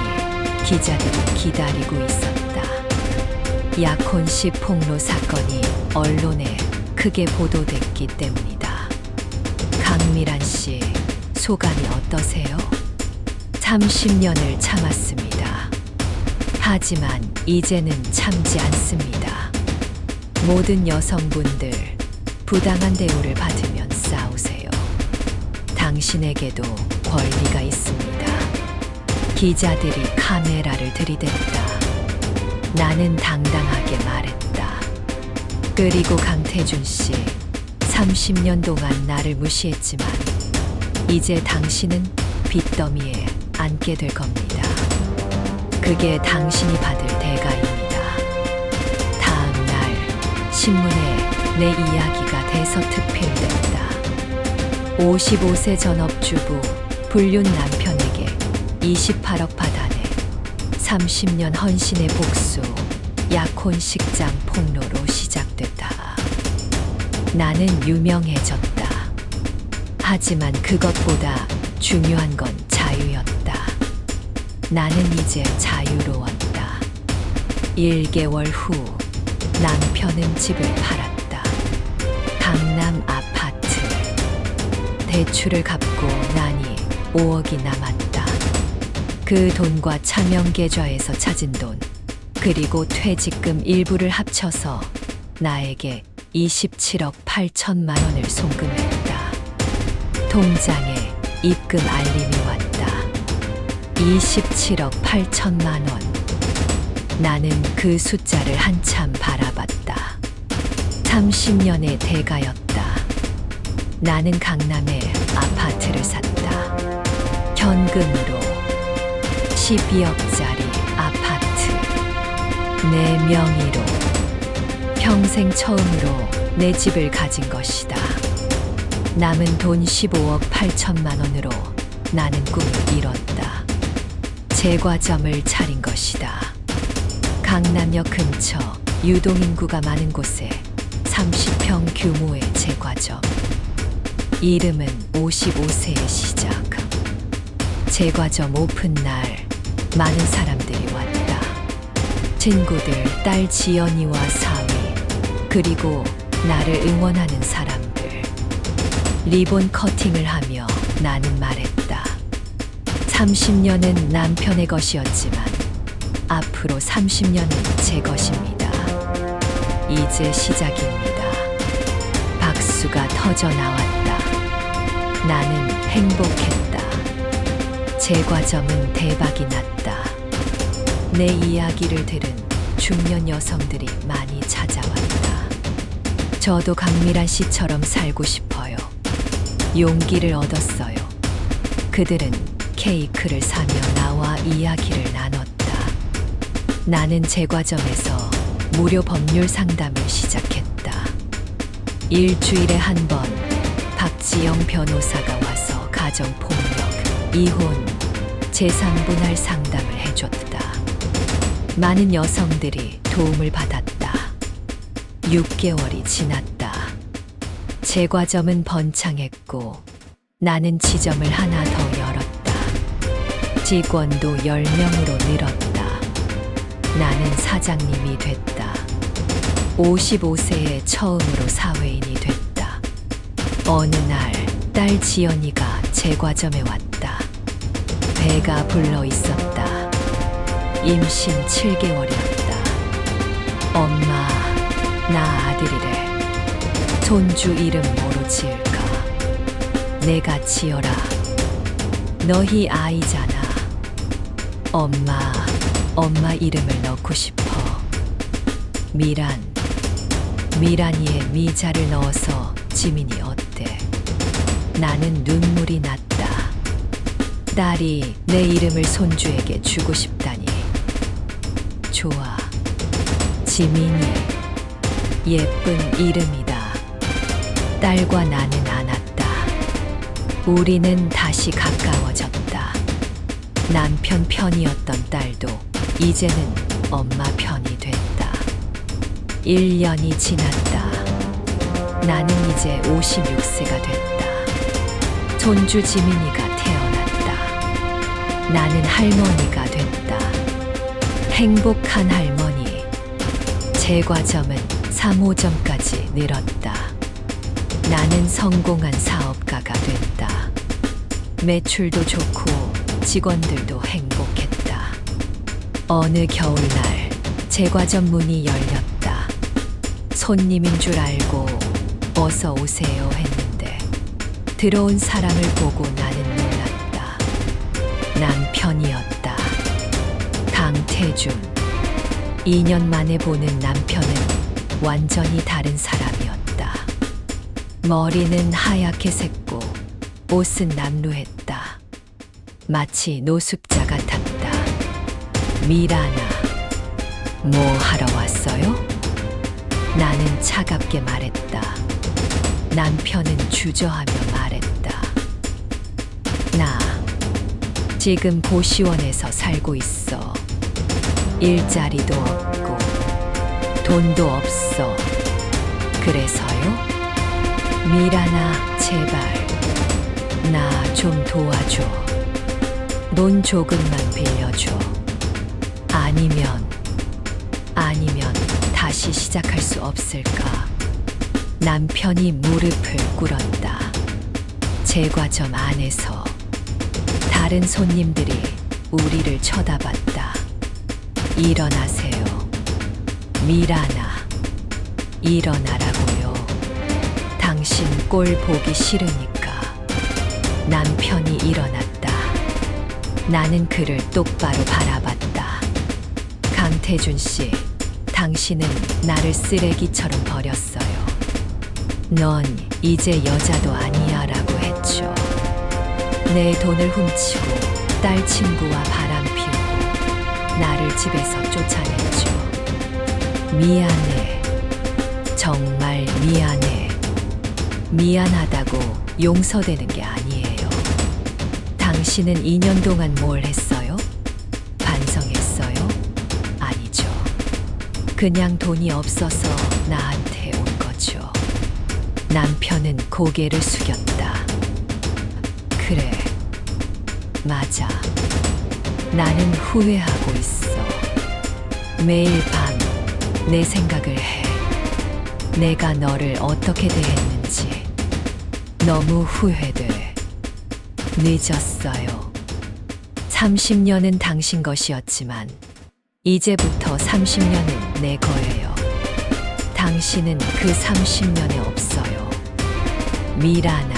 기자들이 기다리고 있었다. 약혼 씨 폭로 사건이 언론에 크게 보도됐기 때문이다. 강미란 씨, 소감이 어떠세요? 30년을 참았습니다. 하지만 이제는 참지 않습니다. 모든 여성분들, 부당한 대우를 받으면 싸우세요. 당신에게도 권리가 있습니다. 기자들이 카메라를 들이댔다. 나는 당당하게 말했다. 그리고 강태준 씨, 30년 동안 나를 무시했지만 이제 당신은 빚더미에 앉게 될 겁니다. 그게 당신이 받을 대가입니다. 다음 날 신문에 내 이야기가 대서특필됐다. 55세 전업주부 불륜 남편에게 28억 받아내 30년 헌신의 복수 약혼식장 폭로로 시작됐다. 나는 유명해졌다. 하지만 그것보다 중요한 건 자유였다. 나는 이제 자유로웠다. 1개월 후 남편은 집을 팔았다. 강남 아파트. 대출을 갚고 나니 5억이 남았다. 그 돈과 차명계좌에서 찾은 돈, 그리고 퇴직금 일부를 합쳐서 나에게 27억 8천만 원을 송금했다. 통장에 입금 알림이 왔다. 27억 8천만 원. 나는 그 숫자를 한참 바라봤다. 30년의 대가였다. 나는 강남에 아파트를 샀다. 현금으로 12억짜리 아파트. 내 명의로 평생 처음으로 내 집을 가진 것이다. 남은 돈 15억 8천만 원으로 나는 꿈을 이뤘다. 제과점을 차린 것이다. 강남역 근처 유동인구가 많은 곳에 30평 규모의 제과점. 이름은 55세의 시작. 제과점 오픈 날 많은 사람들이 왔다. 친구들, 딸 지연이와 사위, 그리고 나를 응원하는 사람들. 리본 커팅을 하며 나는 말했다. 30년은 남편의 것이었지만 앞으로 30년은 제 것입니다. 이제 시작입니다. 박수가 터져 나왔다. 나는 행복했다. 제과점은 대박이 났다. 내 이야기를 들은 중년 여성들이 많이 찾아왔다. 저도 강미란 씨처럼 살고 싶어요. 용기를 얻었어요. 그들은 케이크를 사며 나와 이야기를 나눴다. 나는 제과점에서 무료 법률 상담을 시작했다. 일주일에 한 번 박지영 변호사가 와서 가정폭력, 이혼, 재산분할 상담을 해줬다. 많은 여성들이 도움을 받았다. 6개월이 지났다. 제과점은 번창했고 나는 지점을 하나 더 열었다. 직원도 10명으로 늘었다. 나는 사장님이 됐다. 55세에 처음으로 사회인이 됐다. 어느 날 딸 지연이가 제과점에 왔다. 배가 불러 있었다. 임신 7개월이었다. 엄마, 나 아들이래. 손주 이름 뭐로 지을까? 내가 지어라. 너희 아이잖아. 엄마 이름을 넣고 싶어. 미란이의 미자를 넣어서 지민이 어때? 나는 눈물이 났다. 딸이 내 이름을 손주에게 주고 싶다니. 좋아. 지민이. 예쁜 이름이다. 딸과 나는 안았다. 우리는 다시 가까워졌다. 남편 편이었던 딸도 이제는 엄마 편이 됐다. 1년이 지났다. 나는 이제 56세가 됐다. 손주 지민이가 태어났다. 나는 할머니가 됐다. 행복한 할머니. 제과점은 3호점까지 늘었다. 나는 성공한 사업가가 됐다. 매출도 좋고 직원들도 행복했다. 어느 겨울날 제과점 문이 열렸다. 손님인 줄 알고 어서 오세요 했는데 들어온 사람을 보고 나는 놀랐다. 남편이었다. 강태준. 2년 만에 보는 남편은 완전히 다른 사람이었다. 머리는 하얗게 샜고 옷은 남루했다. 마치 노숙자 같았다. 미라나, 뭐 하러 왔어요? 나는 차갑게 말했다. 남편은 주저하며 말했다. 나 지금 고시원에서 살고 있어. 일자리도 없고 돈도 없어. 그래서요? 미라나, 제발 나 좀 도와줘. 돈 조금만 빌려줘. 아니면 다시 시작할 수 없을까? 남편이 무릎을 꿇었다. 제과점 안에서 다른 손님들이 우리를 쳐다봤다. 일어나세요. 미라나, 일어나라고요. 당신 꼴 보기 싫으니까. 남편이 일어났다. 나는 그를 똑바로 바라봤다. 강태준 씨, 당신은 나를 쓰레기처럼 버렸어요. 넌 이제 여자도 아니야 라고 했죠. 내 돈을 훔치고 딸 친구와 바람 피우고 나를 집에서 쫓아냈죠. 미안해. 정말 미안해. 미안하다고 용서되는 게 아니에요. 당신은 2년 동안 뭘 했어요? 반성했어요? 아니죠. 그냥 돈이 없어서 나한테 온 거죠. 남편은 고개를 숙였다. 그래, 맞아. 나는 후회하고 있어. 매일 밤 내 생각을 해. 내가 너를 어떻게 대했는지. 너무 후회돼. 늦었어요. 30년은 당신 것이었지만 이제부터 30년은 내 거예요. 당신은 그 30년에 없어요. 미라나,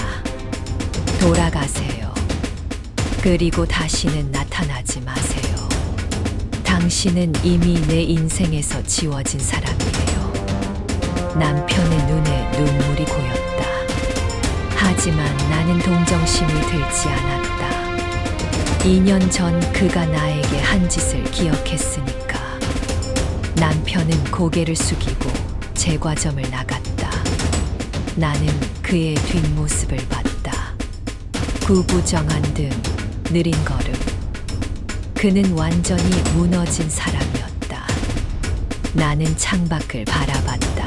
돌아가세요. 그리고 다시는 나타나지 마세요. 당신은 이미 내 인생에서 지워진 사람이에요. 남편의 눈에 눈물이 고였다. 하지만 나는 동정심이 들지 않았다. 2년 전 그가 나에게 한 짓을 기억했으니까. 남편은 고개를 숙이고 제과점을 나갔다. 나는 그의 뒷모습을 봤다. 구부정한 등 느린 걸음. 그는 완전히 무너진 사람이었다. 나는 창밖을 바라봤다.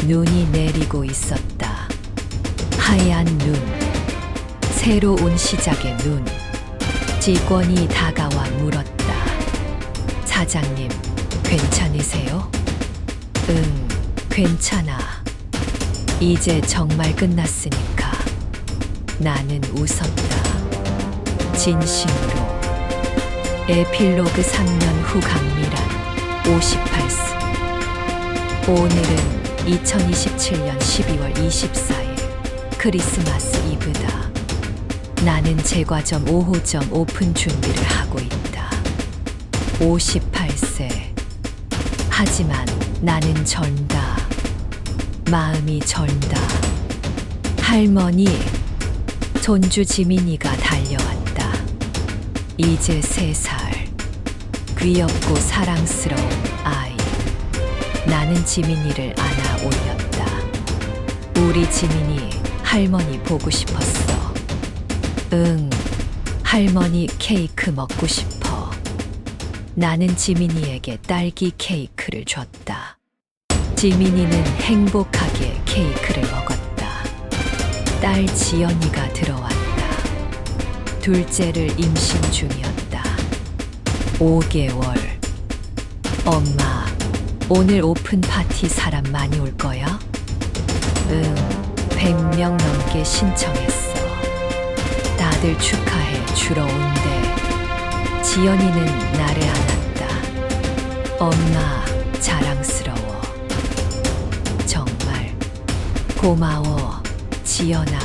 눈이 내리고 있었다. 하얀 눈. 새로운 시작의 눈. 직원이 다가와 물었다. 사장님, 괜찮으세요? 응, 괜찮아. 이제 정말 끝났으니까. 나는 웃었다. 진심으로. 에필로그 3년 후 강미란 58세. 오늘은 2027년 12월 24일 크리스마스 이브다. 나는 제과점 5호점 오픈 준비를 하고 있다. 58세. 하지만 나는 전다. 마음이 전다. 할머니, 손주 지민이가 달려왔다. 이제 3살. 귀엽고 사랑스러운 아이. 나는 지민이를 안아 올렸다. 우리 지민이 할머니 보고 싶었어. 응, 할머니 케이크 먹고 싶어. 나는 지민이에게 딸기 케이크를 줬다. 지민이는 행복하게 케이크를 먹었다. 딸 지연이가 들어왔다. 둘째를 임신 중이었다. 5개월. 엄마, 오늘 오픈 파티 사람 많이 올 거야? 응, 100명 넘게 신청했어. 다들 축하해 주러 온대. 지연이는 나를 안았다. 엄마, 자랑스러워. 정말 고마워, 지연아.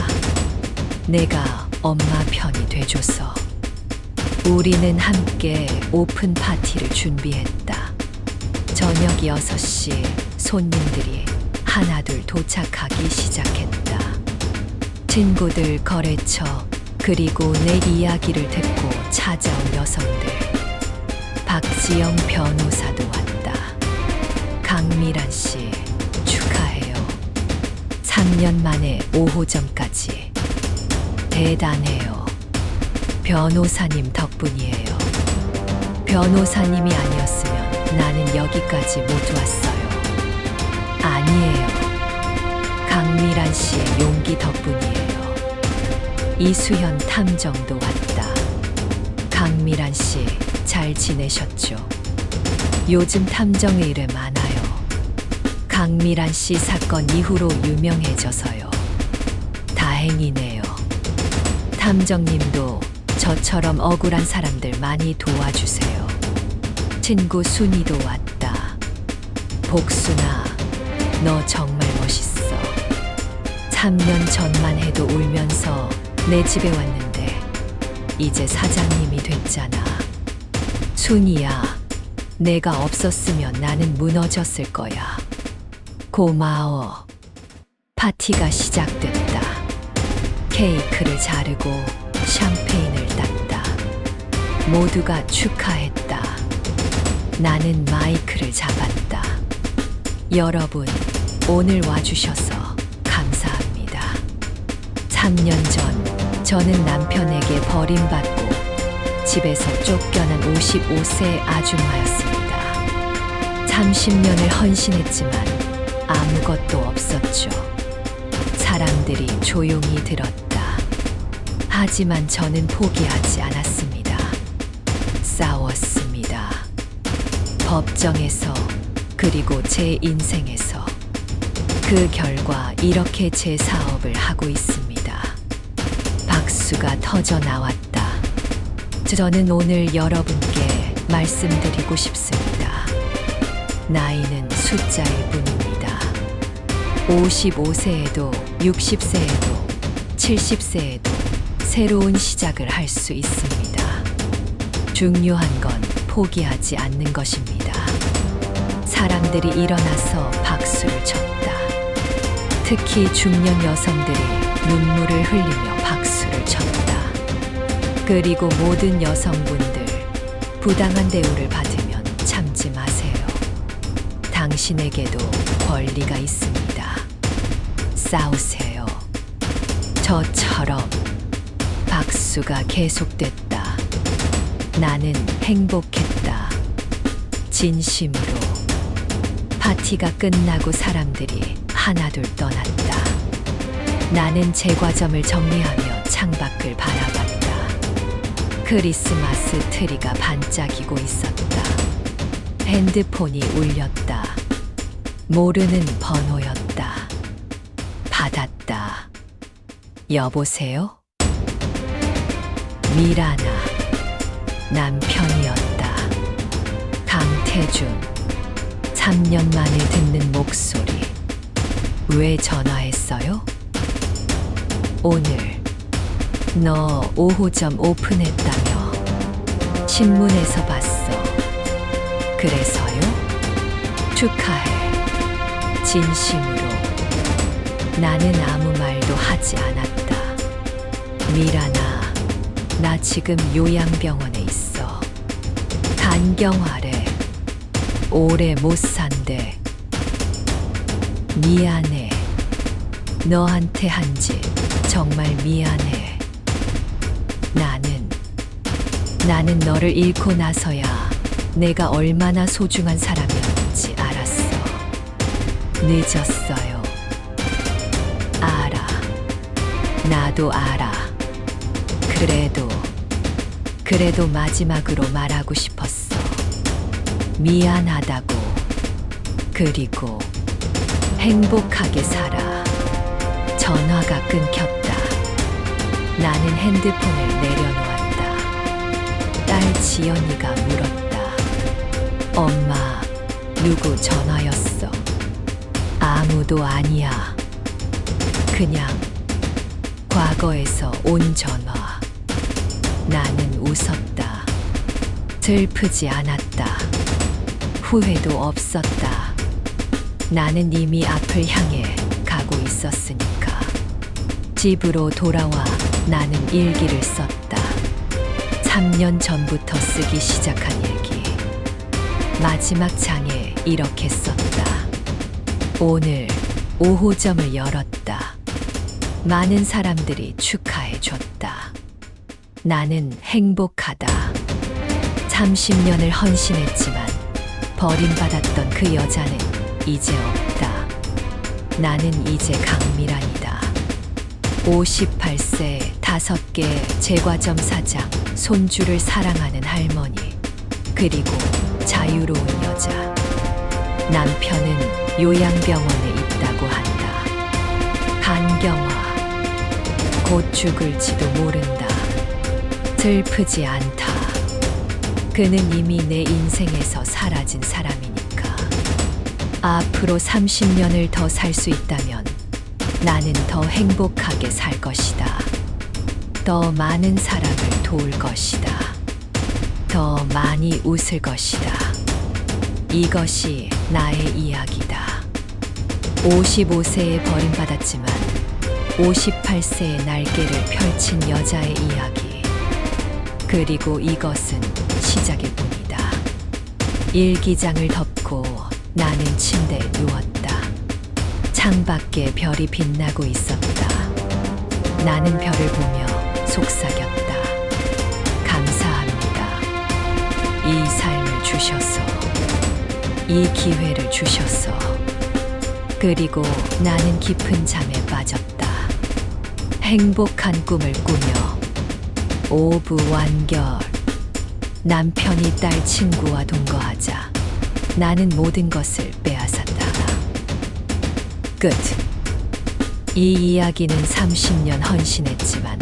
내가 엄마 편이 돼줘서 우리는 함께 오픈 파티를 준비했다. 저녁 6시 손님들이 하나둘 도착하기 시작했다. 친구들, 거래처, 그리고 내 이야기를 듣고 찾아온 여성들. 박지영 변호사도 왔다. 강미란 씨, 축하해요. 3년 만에 5호점까지. 대단해요. 변호사님 덕분이에요. 변호사님이 아니었으면 나는 여기까지 못 왔어요. 아니에요. 강미란 씨의 용기 덕분이에요. 이수현 탐정도 왔다. 강미란 씨, 잘 지내셨죠? 요즘 탐정의 일에 많아요. 강미란 씨 사건 이후로 유명해져서요. 다행이네요. 탐정님도 저처럼 억울한 사람들 많이 도와주세요. 친구 순이도 왔다. 복순아, 너 정말 멋있어. 3년 전만 해도 울면서 내 집에 왔는데 이제 사장님이 됐잖아. 순이야, 내가 없었으면 나는 무너졌을 거야. 고마워. 파티가 시작됐다. 케이크를 자르고 샴페인을 땄다. 모두가 축하했다. 나는 마이크를 잡았다. 여러분, 오늘 와주셔서 감사합니다. 3년 전 저는 남편에게 버림받고 집에서 쫓겨난 55세 아줌마였습니다. 30년을 헌신했지만 아무것도 없었죠. 사람들이 조용히 들었다. 하지만 저는 포기하지 않았습니다. 싸웠습니다. 법정에서, 그리고 제 인생에서. 그 결과 이렇게 제 사업을 하고 있습니다. 박수가 터져 나왔다. 저는 오늘 여러분께 말씀드리고 싶습니다. 나이는 숫자일 뿐입니다. 55세에도 60세에도 70세에도 새로운 시작을 할 수 있습니다. 중요한 건 포기하지 않는 것입니다. 사람들이 일어나서 박수를 쳤다. 특히 중년 여성들이 눈물을 흘리며 박수를 쳤다. 그리고 모든 여성분들, 부당한 대우를 받으면 참지 마세요. 당신에게도 권리가 있습니다. 싸우세요. 저처럼. 박수가 계속됐다. 나는 행복했다. 진심으로. 파티가 끝나고 사람들이 하나둘 떠났다. 나는 제과점을 정리하며 창밖을 바라봤다. 크리스마스 트리가 반짝이고 있었다. 핸드폰이 울렸다. 모르는 번호였다. 받았다. 여보세요? 미라나. 남편이었다. 강태준. 3년 만에 듣는 목소리. 왜 전화했어요? 오늘 너 5호점 오픈했다며. 신문에서 봤어. 그래서요? 축하해. 진심으로. 나는 아무 말도 하지 않았다. 미라나, 나 지금 요양병원에 있어. 간경화래. 오래 못 산대. 미안해. 너한테 한 짓 정말 미안해. 나는 너를 잃고 나서야 내가 얼마나 소중한 사람이었는지 알았어. 늦었어요. 알아. 나도 알아. 그래도 마지막으로 말하고 싶었어. 미안하다고. 그리고 행복하게 살아. 전화가 끊겼다. 나는 핸드폰을 내려놓았다. 딸 지연이가 물었다. 엄마, 누구 전화였어? 아무도 아니야. 그냥 과거에서 온 전화. 나는 웃었다. 슬프지 않았다. 후회도 없었다. 나는 이미 앞을 향해 가고 있었으니까. 집으로 돌아와 나는 일기를 썼다. 3년 전부터 쓰기 시작한 일기. 마지막 장에 이렇게 썼다. 오늘 오호점을 열었다. 많은 사람들이 축하해 줬다. 나는 행복하다. 30년을 헌신했지만 버림받았던 그 여자는 이제 없다. 나는 이제 강미란이다. 58세 5개 제과점 사장, 손주를 사랑하는 할머니, 그리고 자유로운 여자. 남편은 요양병원에 있다고 한다. 한경화, 곧 죽을지도 모른다. 슬프지 않다. 그는 이미 내 인생에서 사라진 사람이니까. 앞으로 30년을 더 살 수 있다면 나는 더 행복하게 살 것이다. 더 많은 사람을 도울 것이다. 더 많이 웃을 것이다. 이것이 나의 이야기다. 55세에 버림받았지만 58세의 날개를 펼친 여자의 이야기. 그리고 이것은 시작일 뿐이다. 일기장을 덮고 나는 침대에 누웠다. 창밖에 별이 빛나고 있었다. 나는 별을 보며 속삭였다. 감사합니다. 이 삶을 주셔서, 이 기회를 주셔서. 그리고 나는 깊은 잠에 빠졌다. 행복한 꿈을 꾸며 오부 완결. 남편이 딸 친구와 동거하자 나는 모든 것을 빼앗았다. 끝. 이 이야기는 30년 헌신했지만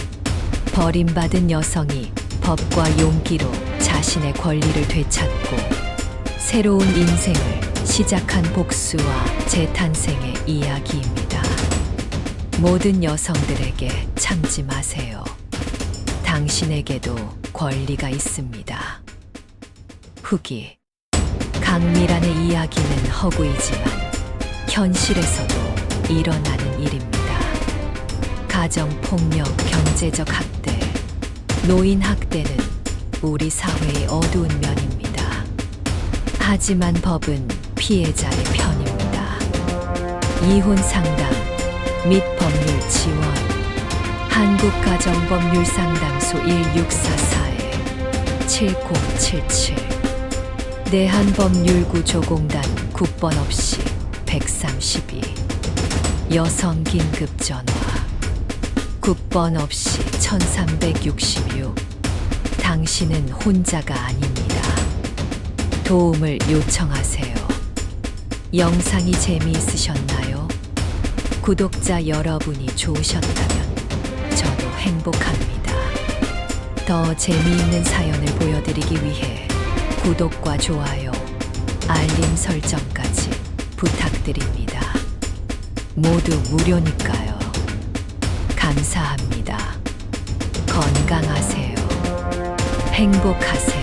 버림받은 여성이 법과 용기로 자신의 권리를 되찾고 새로운 인생을 시작한 복수와 재탄생의 이야기입니다. 모든 여성들에게 참지 마세요. 당신에게도 권리가 있습니다. 후기. 강미란의 이야기는 허구이지만 현실에서도 일어나는 일입니다. 가정폭력, 경제적 학대, 노인 학대는 우리 사회의 어두운 면입니다. 하지만 법은 피해자의 편입니다. 이혼 상담 및 법률 지원. 한국가정법률상담소 1644-7077. 대한법률구조공단 국번 없이 132. 여성 긴급전화 국번 없이 1366. 당신은 혼자가 아닙니다. 도움을 요청하세요. 영상이 재미있으셨나요? 구독자 여러분이 좋으셨다면 저도 행복합니다. 더 재미있는 사연을 보여드리기 위해 구독과 좋아요, 알림 설정까지 부탁드립니다. 모두 무료니까요. 감사합니다. 건강하세요. 행복하세요.